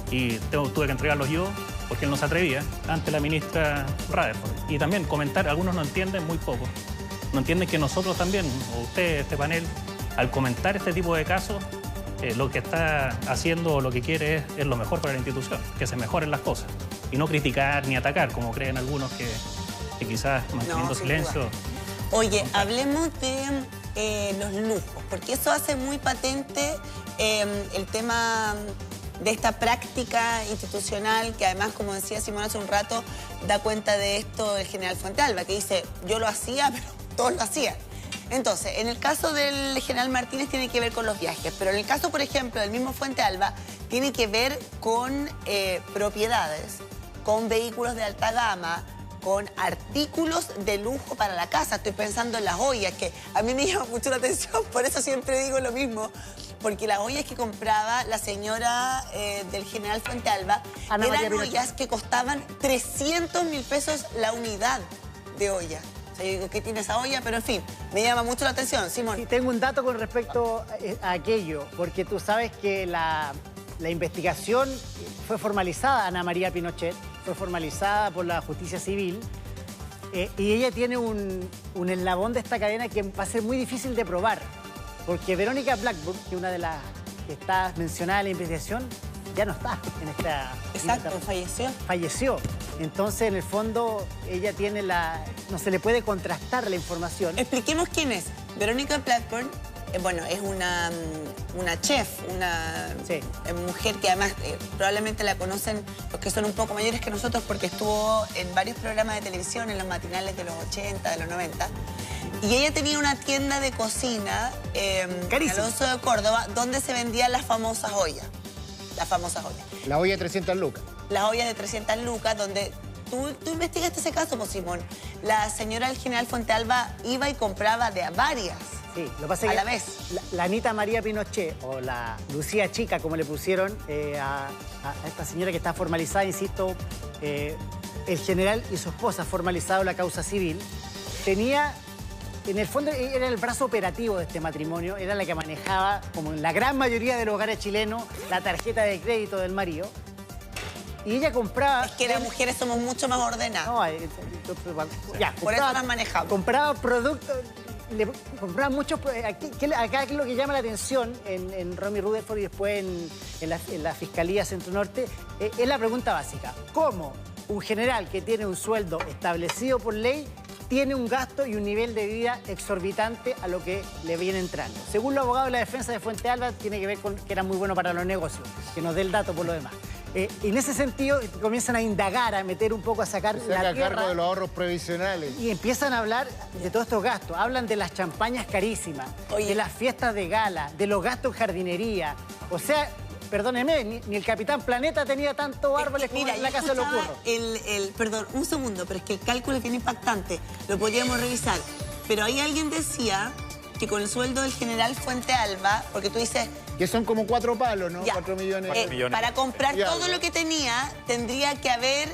y tuve que entregarlos yo porque él no se atrevía ante la ministra Rutherford. Y también comentar, algunos no entienden, muy poco, no entienden que nosotros también, o usted, este panel, al comentar este tipo de casos, lo que está haciendo o lo que quiere es lo mejor para la institución, que se mejoren las cosas. Y no criticar ni atacar, como creen algunos que quizás manteniendo silencio. Oye, hablemos de los lujos, porque eso hace muy patente el tema de esta práctica institucional que además, como decía Simón hace un rato, da cuenta de esto el general Fuentealba, que dice, yo lo hacía, pero todos lo hacían. Entonces, en el caso del general Martínez tiene que ver con los viajes, pero en el caso, por ejemplo, del mismo Fuentealba, tiene que ver con propiedades, con vehículos de alta gama, con artículos de lujo para la casa. Estoy pensando en las ollas, que a mí me llama mucho la atención, por eso siempre digo lo mismo, porque las ollas que compraba la señora del general Fuentealba eran ollas que costaban 300.000 pesos la unidad de olla. O sea, yo digo, ¿qué tiene esa olla? Pero en fin, me llama mucho la atención. Simón. Sí, tengo un dato con respecto a aquello, porque tú sabes que la investigación fue formalizada, Ana María Pinochet, fue formalizada por la justicia civil y ella tiene un eslabón de esta cadena que va a ser muy difícil de probar, porque Verónica Blackburn, que es una de las que está mencionada en la investigación, ya no está en esta... Exacto, falleció. Falleció. Entonces, en el fondo, ella tiene no se le puede contrastar la información. Expliquemos quién es. Verónica Blackburn, bueno, es una chef, una mujer que además probablemente la conocen los que son un poco mayores que nosotros porque estuvo en varios programas de televisión, en los matinales de los 80, de los 90. Y ella tenía una tienda de cocina en Alonso de Córdoba donde se vendían las famosas ollas. Las famosas ollas. La olla de 300 lucas. Las ollas de 300 lucas, donde tú investigaste ese caso, pues, Simón. La señora del general Fuentealba iba y compraba de a varias. Sí, lo que pasa es que a la vez. La Anita María Pinochet, o la Lucía Chica, como le pusieron a esta señora que está formalizada, insisto, el general y su esposa formalizado la causa civil, tenía... En el fondo era el brazo operativo de este matrimonio, era la que manejaba, como en la gran mayoría de los hogares chilenos, la tarjeta de crédito del marido. Y ella compraba... Es que las mujeres somos mucho más ordenadas. No, por eso las manejamos. Compraba productos, compraba muchos... Acá es lo que llama la atención en Romy Rutherford y después en la Fiscalía Centro Norte, es la pregunta básica. ¿Cómo un general que tiene un sueldo establecido por ley tiene un gasto y un nivel de vida exorbitante a lo que le viene entrando? Según los abogados de la defensa de Fuentealba, tiene que ver con que era muy bueno para los negocios, que nos dé el dato por lo demás. Y en ese sentido comienzan a indagar, a meter un poco, a sacar la tierra. Cargo de los ahorros previsionales. Y empiezan a hablar de todos estos gastos. Hablan de las champañas carísimas, de las fiestas de gala, de los gastos en jardinería. O sea... Perdóneme, ni el Capitán Planeta tenía tantos árboles como en la casa de los curros. Perdón, un segundo, pero es que el cálculo es bien impactante. Lo podríamos revisar. Pero ahí alguien decía que con el sueldo del general Fuentealba, porque tú dices... Que son como 4 palos, ¿no? Ya, 4 millones. 4 millones. Para comprar todo lo que tenía, tendría que haber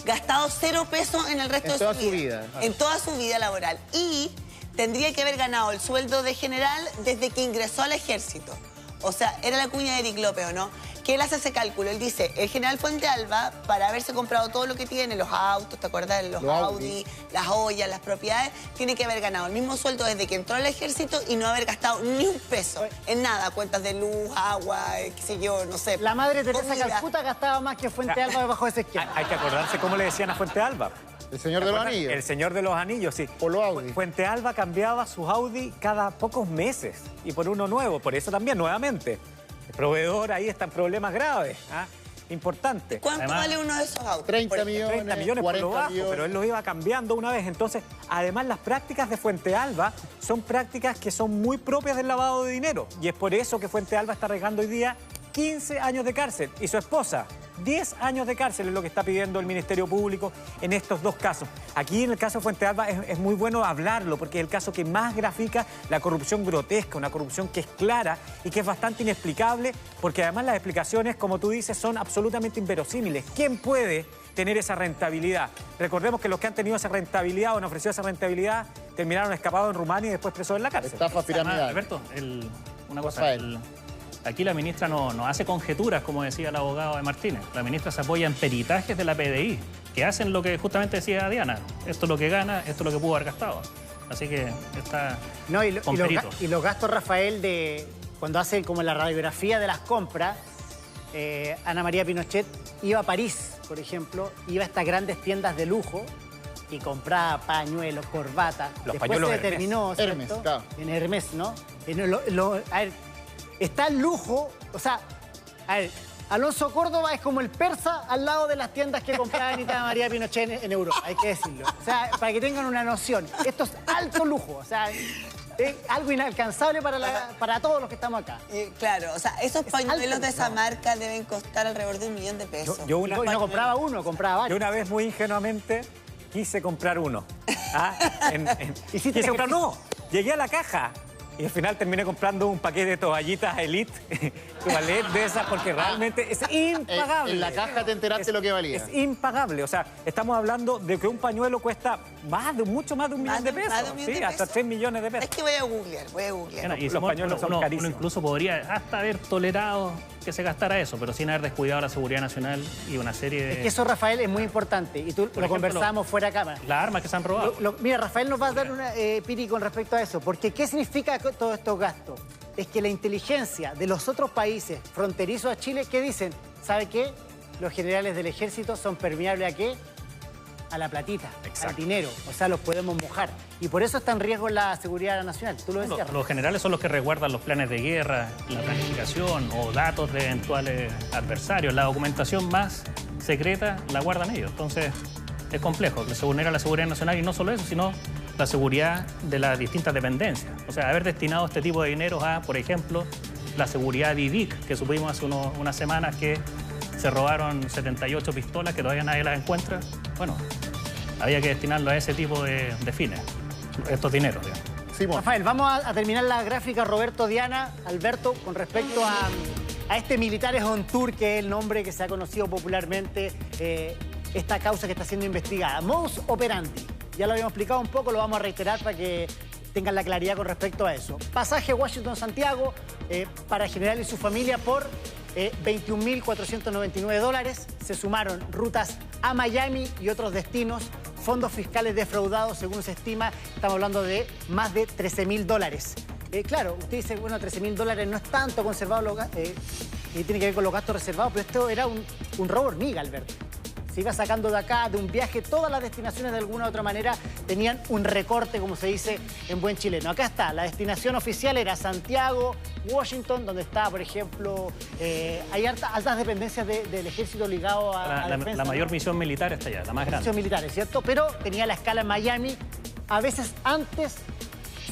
gastado 0 pesos en el resto de su vida. En toda su vida laboral. Y tendría que haber ganado el sueldo de general desde que ingresó al ejército. O sea, era la cuña de Eric López, ¿o no? Que él hace ese cálculo. Él dice, el general Fuentealba, para haberse comprado todo lo que tiene, los autos, ¿te acuerdas? Los Audi, las ollas, las propiedades, tiene que haber ganado el mismo sueldo desde que entró al ejército y no haber gastado ni un peso en nada. Cuentas de luz, agua, qué sé yo, no sé. La madre Teresa Calcuta gastaba más que Fuentealba debajo de ese esquema. Hay que acordarse cómo le decían a Fuentealba. El señor de los anillos. El señor de los anillos, sí. Por los Audi. Fuentealba cambiaba sus Audi cada pocos meses y por uno nuevo. Por eso también, nuevamente, el proveedor ahí está en problemas graves. importante. ¿Cuánto vale uno de esos autos? 30 millones, 30 millones por lo 40 bajo, millones. pero él los iba cambiando una vez. Entonces, además, las prácticas de Fuente Alba son prácticas que son muy propias del lavado de dinero. Y es por eso que Fuente Alba está arriesgando hoy día 15 años de cárcel. Y su esposa, 10 años de cárcel es lo que está pidiendo el Ministerio Público en estos dos casos. Aquí en el caso de Fuente Alba es muy bueno hablarlo porque es el caso que más grafica la corrupción grotesca, una corrupción que es clara y que es bastante inexplicable porque además las explicaciones, como tú dices, son absolutamente inverosímiles. ¿Quién puede tener esa rentabilidad? Recordemos que los que han tenido esa rentabilidad o han ofrecido esa rentabilidad terminaron escapados en Rumania y después presos en la cárcel. Estafa piramidal. Alberto, una cosa... Aquí la ministra no hace conjeturas, como decía el abogado de Martínez. La ministra se apoya en peritajes de la PDI, que hacen lo que justamente decía Diana. Esto es lo que gana, esto es lo que pudo haber gastado. Así que está con peritos. Y los gastos, Rafael, de cuando hace como la radiografía de las compras, Ana María Pinochet iba a París, por ejemplo, iba a estas grandes tiendas de lujo y compraba pañuelos, corbatas. Los Después pañuelos se determinó, Hermes, ¿cierto? claro. En Hermes, ¿no? A ver, está el lujo, o sea, a ver, Alonso Córdoba es como el persa al lado de las tiendas que compraba Ana María Pinochet en Europa, hay que decirlo. O sea, para que tengan una noción, esto es alto lujo, o sea, es algo inalcanzable para todos los que estamos acá. Claro, o sea, esos pañuelos de esa marca deben costar alrededor de $1 millón de pesos. Y no compraba uno, compraba varios. Yo una vez muy ingenuamente quise comprar uno. Quise comprar uno. Llegué a la caja. Y al final terminé comprando un paquete de toallitas Elite, toalette de esas, porque realmente es impagable. En la caja te enteraste lo que valía. Es impagable. O sea, estamos hablando de que un pañuelo cuesta mucho más de $1 millón de pesos. Sí, hasta 3 millones de pesos. Es que voy a googlear. Y los pañuelos son carísimos. Uno incluso podría hasta haber tolerado que se gastara eso, pero sin haber descuidado la seguridad nacional y una serie de... Es que eso, Rafael, es muy importante. Y tú lo conversamos fuera de cámara. Las armas que se han robado. Mira, Rafael nos va a dar una piri con respecto a eso. Porque ¿qué significa todos estos gastos? Es que la inteligencia de los otros países fronterizos a Chile, ¿qué dicen? ¿Sabe qué? Los generales del ejército son permeables ¿a qué? A la platita, al dinero. O sea, los podemos mojar. Y por eso está en riesgo la seguridad nacional. Tú lo decías. Los generales son los que resguardan los planes de guerra, la planificación o datos de eventuales adversarios. La documentación más secreta la guardan ellos. Entonces, es complejo. Se vulnera la seguridad nacional y no solo eso, sino la seguridad de las distintas dependencias. O sea, haber destinado este tipo de dinero a, por ejemplo, la seguridad de IDIC, que supimos hace unas semanas que se robaron 78 pistolas, que todavía nadie las encuentra. Bueno, había que destinarlo a ese tipo de fines, estos dineros, digamos. Sí, Rafael, vamos a terminar la gráfica, Roberto, Diana, Alberto, con respecto a este Militares on Tour, que es el nombre que se ha conocido popularmente, esta causa que está siendo investigada. Modus operandi, ya lo habíamos explicado un poco, lo vamos a reiterar para que tengan la claridad con respecto a eso. Pasaje Washington-Santiago para el general y su familia por $21.499. Se sumaron rutas a Miami y otros destinos, fondos fiscales defraudados, según se estima, estamos hablando de más de $13.000. Claro, usted dice, bueno, $13.000 no es tanto conservado, y tiene que ver con los gastos reservados, pero esto era un robo hormiga, Alberto. Se iba sacando de acá, de un viaje, todas las destinaciones de alguna u otra manera tenían un recorte, como se dice en buen chileno. Acá está, la destinación oficial era Santiago, Washington, donde está, por ejemplo, hay altas dependencias del ejército ligado a la defensa. La mayor misión militar está allá, la más grande. Misión militar, ¿cierto? Pero tenía la escala en Miami. A veces antes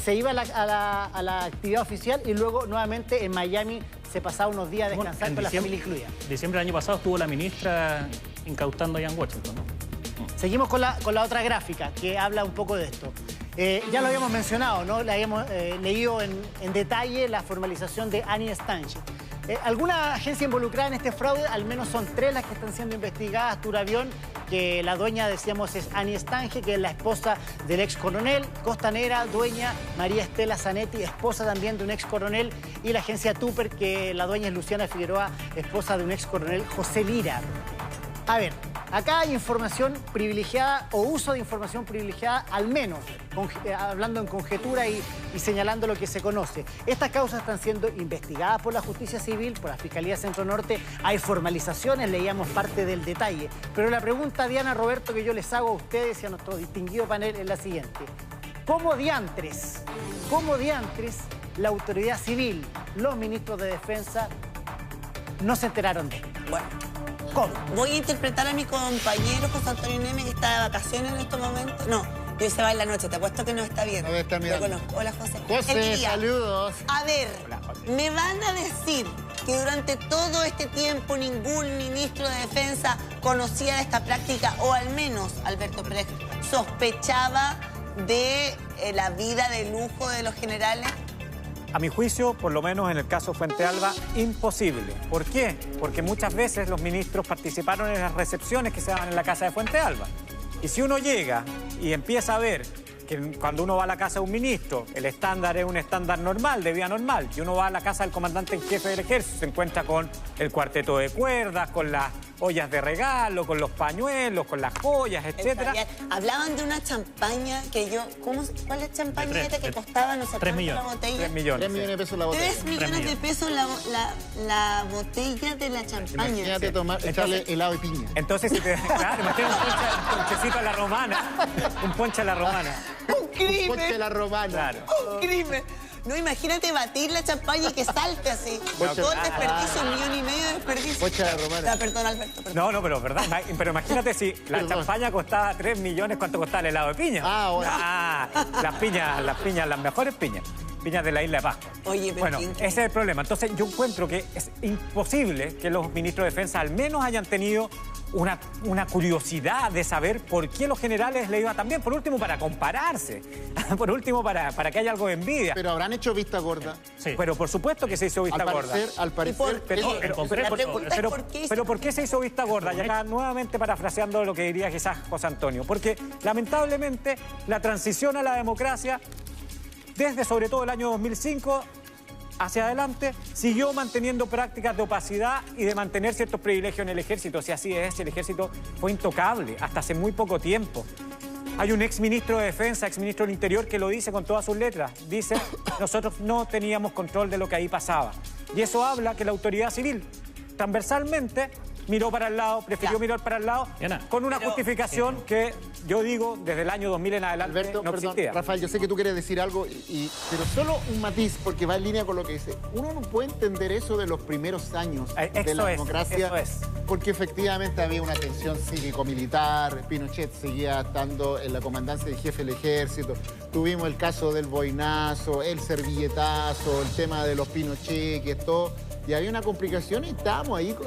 se iba a la actividad oficial y luego nuevamente en Miami se pasaba unos días a descansar con la familia incluida. Diciembre del año pasado estuvo la ministra incautando allá en Washington, ¿no? Seguimos con la otra gráfica que habla un poco de esto. Ya lo habíamos mencionado, ¿no? Le habíamos leído en detalle la formalización de Annie Stange. Alguna agencia involucrada en este fraude, al menos son 3 las que están siendo investigadas. Turavión, que la dueña, decíamos, es Annie Stange, que es la esposa del ex coronel. Costanera, dueña, María Estela Zanetti, esposa también de un ex coronel. Y la agencia Tupper, que la dueña es Luciana Figueroa, esposa de un ex coronel, José Lira. A ver, acá hay información privilegiada o uso de información privilegiada, al menos, hablando en conjetura y señalando lo que se conoce. Estas causas están siendo investigadas por la Justicia Civil, por la Fiscalía Centro Norte. Hay formalizaciones, leíamos parte del detalle. Pero la pregunta, Diana, Roberto, que yo les hago a ustedes y a nuestro distinguido panel es la siguiente. ¿Cómo diantres la autoridad civil, los ministros de defensa, no se enteraron de esto? Bueno, ¿Cómo? Voy a interpretar a mi compañero José Antonio Neme, que está de vacaciones en estos momentos. No, yo se va en la noche, te apuesto que no está bien. No debe estar mirando. Lo conozco. Hola, José. José, Él diría, saludos. A ver, me van a decir que durante todo este tiempo ningún ministro de Defensa conocía de esta práctica, o al menos Alberto Pérez sospechaba de la vida de lujo de los generales. A mi juicio, por lo menos en el caso Fuente Alba, imposible. ¿Por qué? Porque muchas veces los ministros participaron en las recepciones que se daban en la casa de Fuente Alba. Y si uno llega y empieza a ver que cuando uno va a la casa de un ministro, el estándar es un estándar normal, de vida normal, y uno va a la casa del comandante en jefe del ejército, se encuentra con el cuarteto de cuerdas, con las ollas de regalo, con los pañuelos, con las joyas, etc. Hablaban de una champaña que yo... ¿Cuál es champaña esta que costaba no sé cuánto la botella? 3 millones. 3 millones de pesos la botella. 3 millones de pesos la botella de la champaña. Imagínate echarle helado de piña. Entonces, si te... Claro, imagínate un ponchecito a la romana. Un ponche a la romana. ¡Un crimen! Un ponche a la romana. Claro. ¡Un crimen! No, imagínate batir la champaña y que salte así. Todo el desperdicio, 1,5 millones de desperdicio. Pocha de romana. Perdón, Alberto. Perdón. No, pero verdad. Pero imagínate si la champaña costaba 3 millones, ¿cuánto costaba el helado de piña? Las mejores piñas. Piñas de la isla de Pascua. Oye, pero bueno, ese es el problema. Entonces yo encuentro que es imposible que los ministros de Defensa al menos hayan tenido una curiosidad de saber por qué los generales le iba tan bien. Por último, para compararse. Por último, para que haya algo de envidia. Pero habrán hecho vista gorda. Sí. Pero por supuesto que se hizo vista gorda. Al parecer. Pero ¿por qué se hizo vista gorda? Y acá nuevamente parafraseando lo que diría quizás José Antonio. Porque lamentablemente la transición a la democracia, desde sobre todo el año 2005 hacia adelante, siguió manteniendo prácticas de opacidad y de mantener ciertos privilegios en el ejército. Si así es, el ejército fue intocable hasta hace muy poco tiempo. Hay un exministro de Defensa, exministro del Interior, que lo dice con todas sus letras. Dice, nosotros no teníamos control de lo que ahí pasaba. Y eso habla que la autoridad civil, transversalmente, miró para el lado, prefirió mirar para el lado, con una justificación que yo digo desde el año 2000 en adelante Alberto, no existía. Rafael, yo sé que tú quieres decir algo, pero solo un matiz, porque va en línea con lo que dice. Uno no puede entender eso de los primeros años de la democracia, porque efectivamente había una tensión cívico-militar, Pinochet seguía estando en la comandancia de jefe del ejército, tuvimos el caso del boinazo, el servilletazo, el tema de los pinocheques, todo. Y había una complicación y estábamos ahí con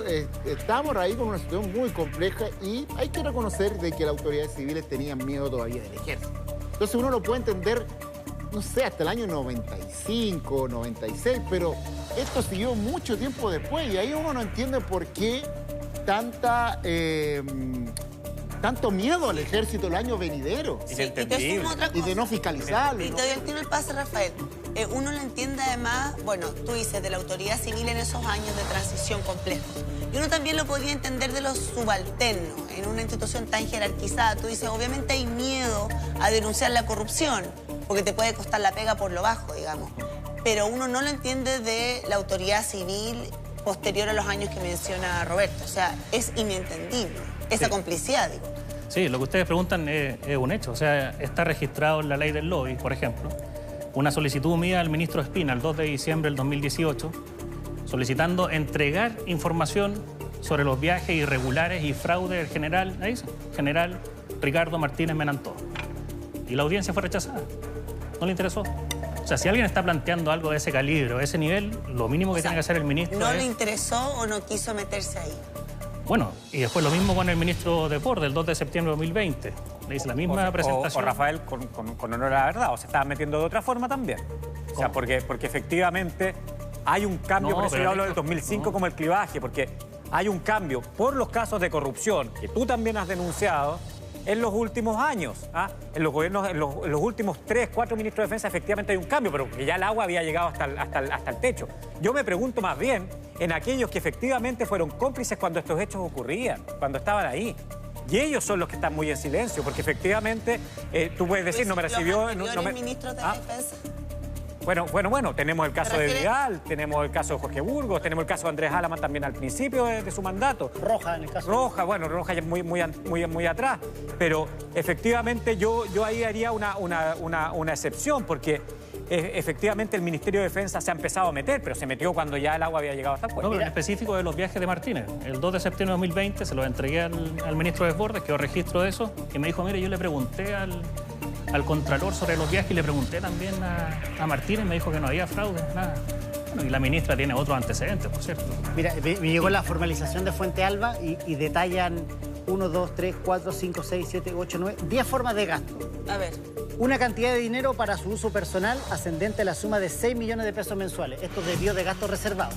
una situación muy compleja y hay que reconocer de que las autoridades civiles tenían miedo todavía del ejército. Entonces uno lo puede entender, no sé, hasta el año 95, 96, pero esto siguió mucho tiempo después y ahí uno no entiende por qué tanto miedo al ejército el año venidero. Sí, y te sumo otra cosa. Y de no fiscalizarlo. Y te doy el tiro el pase, Rafael. Uno lo entiende además, bueno, tú dices, de la autoridad civil en esos años de transición complejos. Y uno también lo podría entender de los subalternos en una institución tan jerarquizada. Tú dices, obviamente hay miedo a denunciar la corrupción, porque te puede costar la pega por lo bajo, digamos. Pero uno no lo entiende de la autoridad civil posterior a los años que menciona Roberto. O sea, es inentendible esa complicidad, digo. Sí, lo que ustedes preguntan es un hecho. O sea, está registrado en la ley del lobby, por ejemplo, una solicitud mía al ministro Espina el 2 de diciembre del 2018, solicitando entregar información sobre los viajes irregulares y fraude del general Ricardo Martínez Menantó. Y la audiencia fue rechazada. No le interesó. O sea, si alguien está planteando algo de ese calibre o de ese nivel, lo mínimo que tiene que hacer el ministro ¿No le interesó o no quiso meterse ahí? Bueno, y después lo mismo con el ministro de Deportes, el 2 de septiembre de 2020. Le hice la misma presentación. O Rafael, con honor a la verdad, o se estaba metiendo de otra forma también. O sea, porque efectivamente hay un cambio, por eso yo hablo del 2005 como el clivaje, porque hay un cambio por los casos de corrupción que tú también has denunciado en los últimos años. En los gobiernos, en los últimos 3, 4 ministros de Defensa, efectivamente hay un cambio, pero que ya el agua había llegado hasta el techo. Yo me pregunto más bien en aquellos que efectivamente fueron cómplices cuando estos hechos ocurrían, cuando estaban ahí. Y ellos son los que están muy en silencio, porque efectivamente tú puedes decir, no me recibió... ¿Los ministros de Defensa? Bueno, tenemos el caso de Vidal, tenemos el caso de Jorge Burgos, tenemos el caso de Andrés Alaman también al principio de su mandato. Roja, en el caso. Roja ya muy atrás. Pero efectivamente yo ahí haría una excepción, porque efectivamente el Ministerio de Defensa se ha empezado a meter, pero se metió cuando ya el agua había llegado hasta el cuello. No, pero en específico de los viajes de Martínez. El 2 de septiembre de 2020 se los entregué al ministro de Desbordes, quedó registro de eso, y me dijo, mire, yo le pregunté al Contralor sobre los viajes y le pregunté también a Martínez, me dijo que no había fraude, nada. Bueno, y la ministra tiene otros antecedentes, por cierto. Mira, me llegó la formalización de Fuente Alba y detallan 1, 2, 3, 4, 5, 6, 7, 8, 9, 10 formas de gasto. A ver. Una cantidad de dinero para su uso personal ascendente a la suma de 6 millones de pesos mensuales. Esto debió de gastos reservados.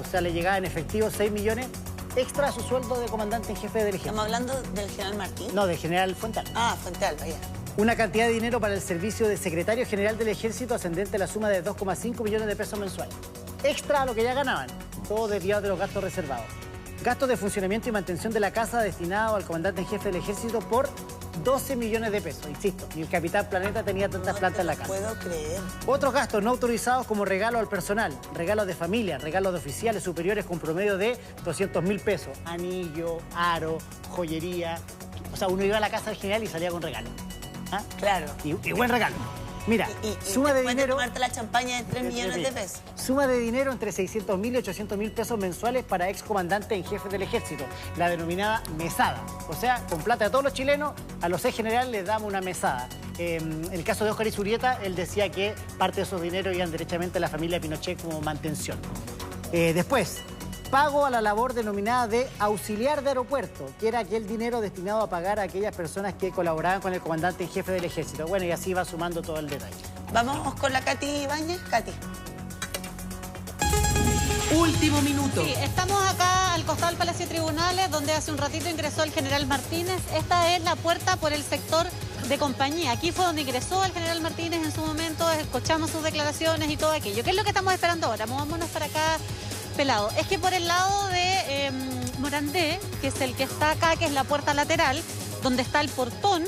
O sea, le llegaba en efectivo 6 millones extra a su sueldo de comandante en jefe del ejército. ¿Estamos hablando del general Martín? No, del general Fuente Alba. Ah, Fuente Alba, ya. Una cantidad de dinero para el servicio de secretario general del ejército ascendente a la suma de 2,5 millones de pesos mensuales. Extra a lo que ya ganaban, todo desviado de los gastos reservados. Gastos de funcionamiento y mantención de la casa destinado al comandante en jefe del ejército por 12 millones de pesos. Insisto, ni el capitán Planeta tenía tantas plantas en la casa. No puedo creer. Otros gastos no autorizados como regalo al personal, regalos de familia, regalos de oficiales superiores con promedio de 200.000 pesos. Anillo, aro, joyería. O sea, uno iba a la casa del general y salía con regalo. ¿Ah? Claro. Y buen regalo. Mira, suma de dinero... tomarte la champaña de 3 millones de pesos. Suma de dinero entre 600.000 y 800.000 pesos mensuales para excomandante en jefe del ejército, la denominada mesada. O sea, con plata de todos los chilenos, a los ex generales les damos una mesada. En el caso de Óscar Izurrieta, él decía que parte de esos dineros iban derechamente a la familia Pinochet como mantención. Después, pago a la labor denominada de auxiliar de aeropuerto, que era aquel dinero destinado a pagar a aquellas personas que colaboraban con el comandante en jefe del ejército. Bueno, y así va sumando todo el detalle. Vamos con la Katy Ibáñez. Katy. Último minuto. Sí, estamos acá al costado del Palacio de Tribunales, donde hace un ratito ingresó el general Martínez. Esta es la puerta por el sector de compañía. Aquí fue donde ingresó el general Martínez en su momento, escuchamos sus declaraciones y todo aquello. ¿Qué es lo que estamos esperando ahora? Movámonos para acá, pelado. Es que por el lado de Morandé, que es el que está acá, que es la puerta lateral, donde está el portón,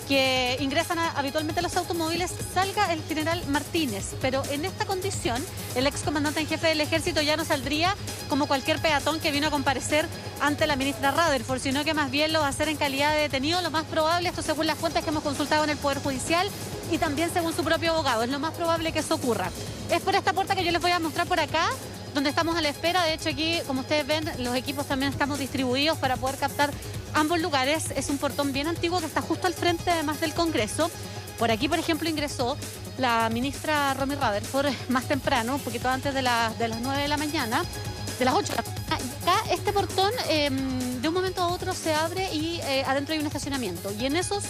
que ingresan habitualmente los automóviles, salga el general Martínez. Pero en esta condición, el excomandante en jefe del ejército ya no saldría como cualquier peatón que vino a comparecer ante la ministra Rutherford, sino que más bien lo va a hacer en calidad de detenido. Lo más probable, esto según las fuentes que hemos consultado en el Poder Judicial y también según su propio abogado, es lo más probable que eso ocurra. Es por esta puerta que yo les voy a mostrar por acá, donde estamos a la espera. De hecho, aquí, como ustedes ven, los equipos también estamos distribuidos para poder captar ambos lugares. Es un portón bien antiguo que está justo al frente, además del Congreso. Por aquí, por ejemplo, ingresó la ministra Romy Rutherford más temprano, un poquito antes de las 9 de la mañana, de las 8 de la mañana. Y acá, este portón, de un momento a otro se abre y adentro hay un estacionamiento. Y en esos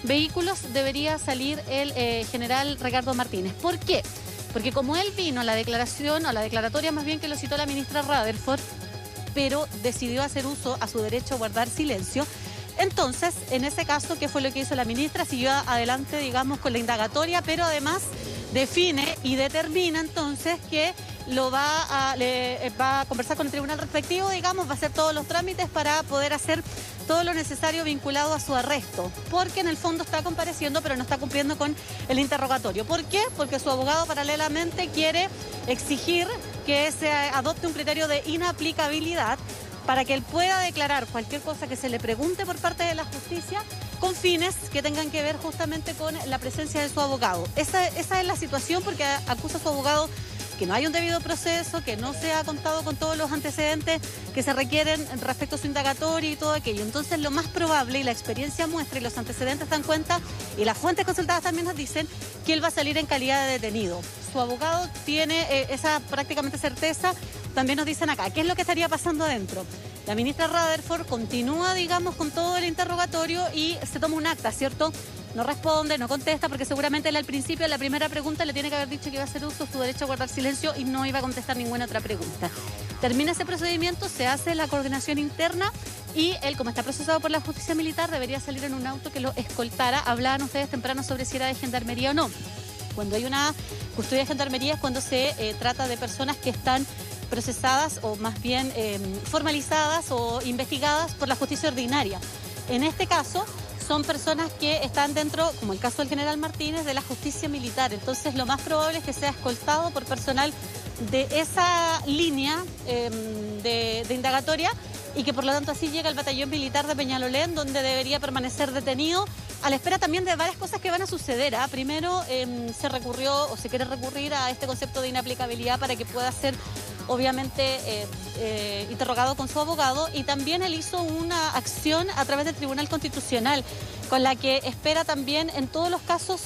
vehículos debería salir el general Ricardo Martínez. ¿Por qué? Porque como él vino a la declaración, o la declaratoria más bien que lo citó la ministra Rutherford, pero decidió hacer uso a su derecho a guardar silencio, entonces, en ese caso, ¿qué fue lo que hizo la ministra? Siguió adelante, digamos, con la indagatoria, pero además define y determina entonces que va a conversar con el tribunal respectivo, digamos, va a hacer todos los trámites para poder hacer todo lo necesario vinculado a su arresto, porque en el fondo está compareciendo, pero no está cumpliendo con el interrogatorio. ¿Por qué? Porque su abogado paralelamente quiere exigir que se adopte un criterio de inaplicabilidad para que él pueda declarar cualquier cosa que se le pregunte por parte de la justicia con fines que tengan que ver justamente con la presencia de su abogado. Esa es la situación, porque acusa a su abogado que no hay un debido proceso, que no se ha contado con todos los antecedentes que se requieren respecto a su indagatoria y todo aquello. Entonces, lo más probable, y la experiencia muestra y los antecedentes dan cuenta, y las fuentes consultadas también nos dicen, que él va a salir en calidad de detenido. Su abogado tiene esa prácticamente certeza. También nos dicen acá, ¿qué es lo que estaría pasando adentro? La ministra Rutherford continúa, digamos, con todo el interrogatorio y se toma un acta, ¿cierto? No responde, no contesta, porque seguramente él al principio de la primera pregunta le tiene que haber dicho que iba a hacer uso de su derecho a guardar silencio y no iba a contestar ninguna otra pregunta. Termina ese procedimiento, se hace la coordinación interna y él, como está procesado por la justicia militar, debería salir en un auto que lo escoltara. Hablaban ustedes temprano sobre si era de gendarmería o no. Cuando hay una custodia de gendarmería es cuando se trata de personas que están procesadas o más bien formalizadas o investigadas por la justicia ordinaria. En este caso son personas que están dentro, como el caso del general Martínez, de la justicia militar. Entonces lo más probable es que sea escoltado por personal de esa línea de indagatoria y que por lo tanto así llega al batallón militar de Peñalolén, donde debería permanecer detenido, a la espera también de varias cosas que van a suceder. Primero, se recurrió o se quiere recurrir a este concepto de inaplicabilidad para que pueda ser obviamente interrogado con su abogado, y también él hizo una acción a través del Tribunal Constitucional con la que espera también en todos los casos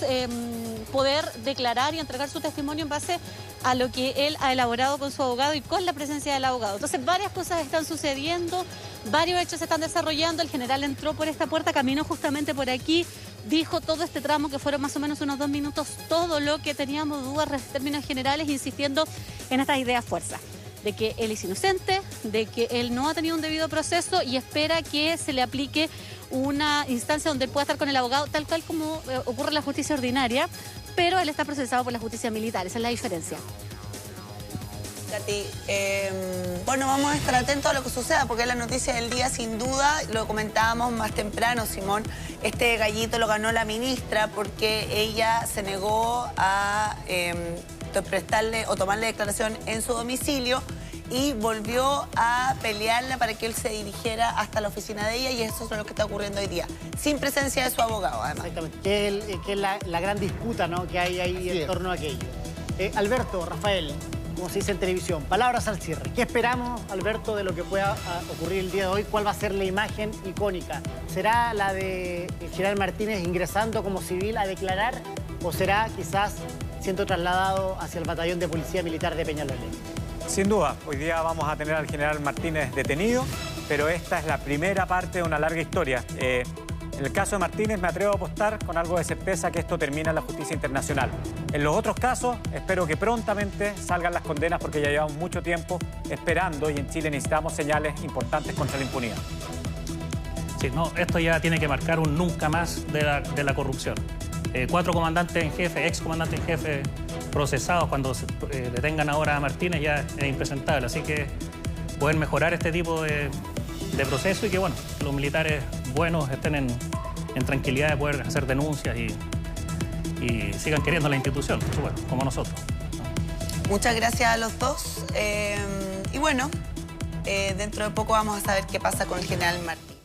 poder declarar y entregar su testimonio en base a lo que él ha elaborado con su abogado y con la presencia del abogado. Entonces varias cosas están sucediendo, varios hechos se están desarrollando. El general entró por esta puerta, caminó justamente por aquí, dijo todo este tramo, que fueron más o menos unos 2 minutos, todo lo que teníamos dudas en términos generales, insistiendo en estas ideas fuerzas, de que él es inocente, de que él no ha tenido un debido proceso y espera que se le aplique una instancia donde él pueda estar con el abogado, tal cual como ocurre en la justicia ordinaria, pero él está procesado por la justicia militar, esa es la diferencia. Katy, bueno, vamos a estar atentos a lo que suceda, porque es la noticia del día, sin duda. Lo comentábamos más temprano, Simón. Este gallito lo ganó la ministra porque ella se negó a prestarle o tomarle declaración en su domicilio y volvió a pelearla para que él se dirigiera hasta la oficina de ella, y eso es lo que está ocurriendo hoy día, sin presencia de su abogado, además. Exactamente, que es la gran disputa, ¿no?, que hay ahí en torno a aquello. Alberto, Rafael, como se dice en televisión, palabras al cierre. ¿Qué esperamos, Alberto, de lo que pueda ocurrir el día de hoy? ¿Cuál va a ser la imagen icónica? ¿Será la de el general Martínez ingresando como civil a declarar, o será quizás siendo trasladado hacia el batallón de policía militar de Peñalolén? Sin duda, hoy día vamos a tener al general Martínez detenido, pero esta es la primera parte de una larga historia. En el caso de Martínez me atrevo a apostar con algo de certeza que esto termina en la justicia internacional. En los otros casos espero que prontamente salgan las condenas, porque ya llevamos mucho tiempo esperando y en Chile necesitamos señales importantes contra la impunidad. Sí, no, esto ya tiene que marcar un nunca más de la corrupción. 4 comandantes en jefe, ex comandantes en jefe procesados, cuando detengan ahora a Martínez ya es impresentable. Así que poder mejorar este tipo de proceso, y que bueno, los militares buenos estén en tranquilidad de poder hacer denuncias y sigan queriendo la institución, por supuesto, como nosotros. Muchas gracias a los dos. Y bueno, dentro de poco vamos a saber qué pasa con el general Martínez.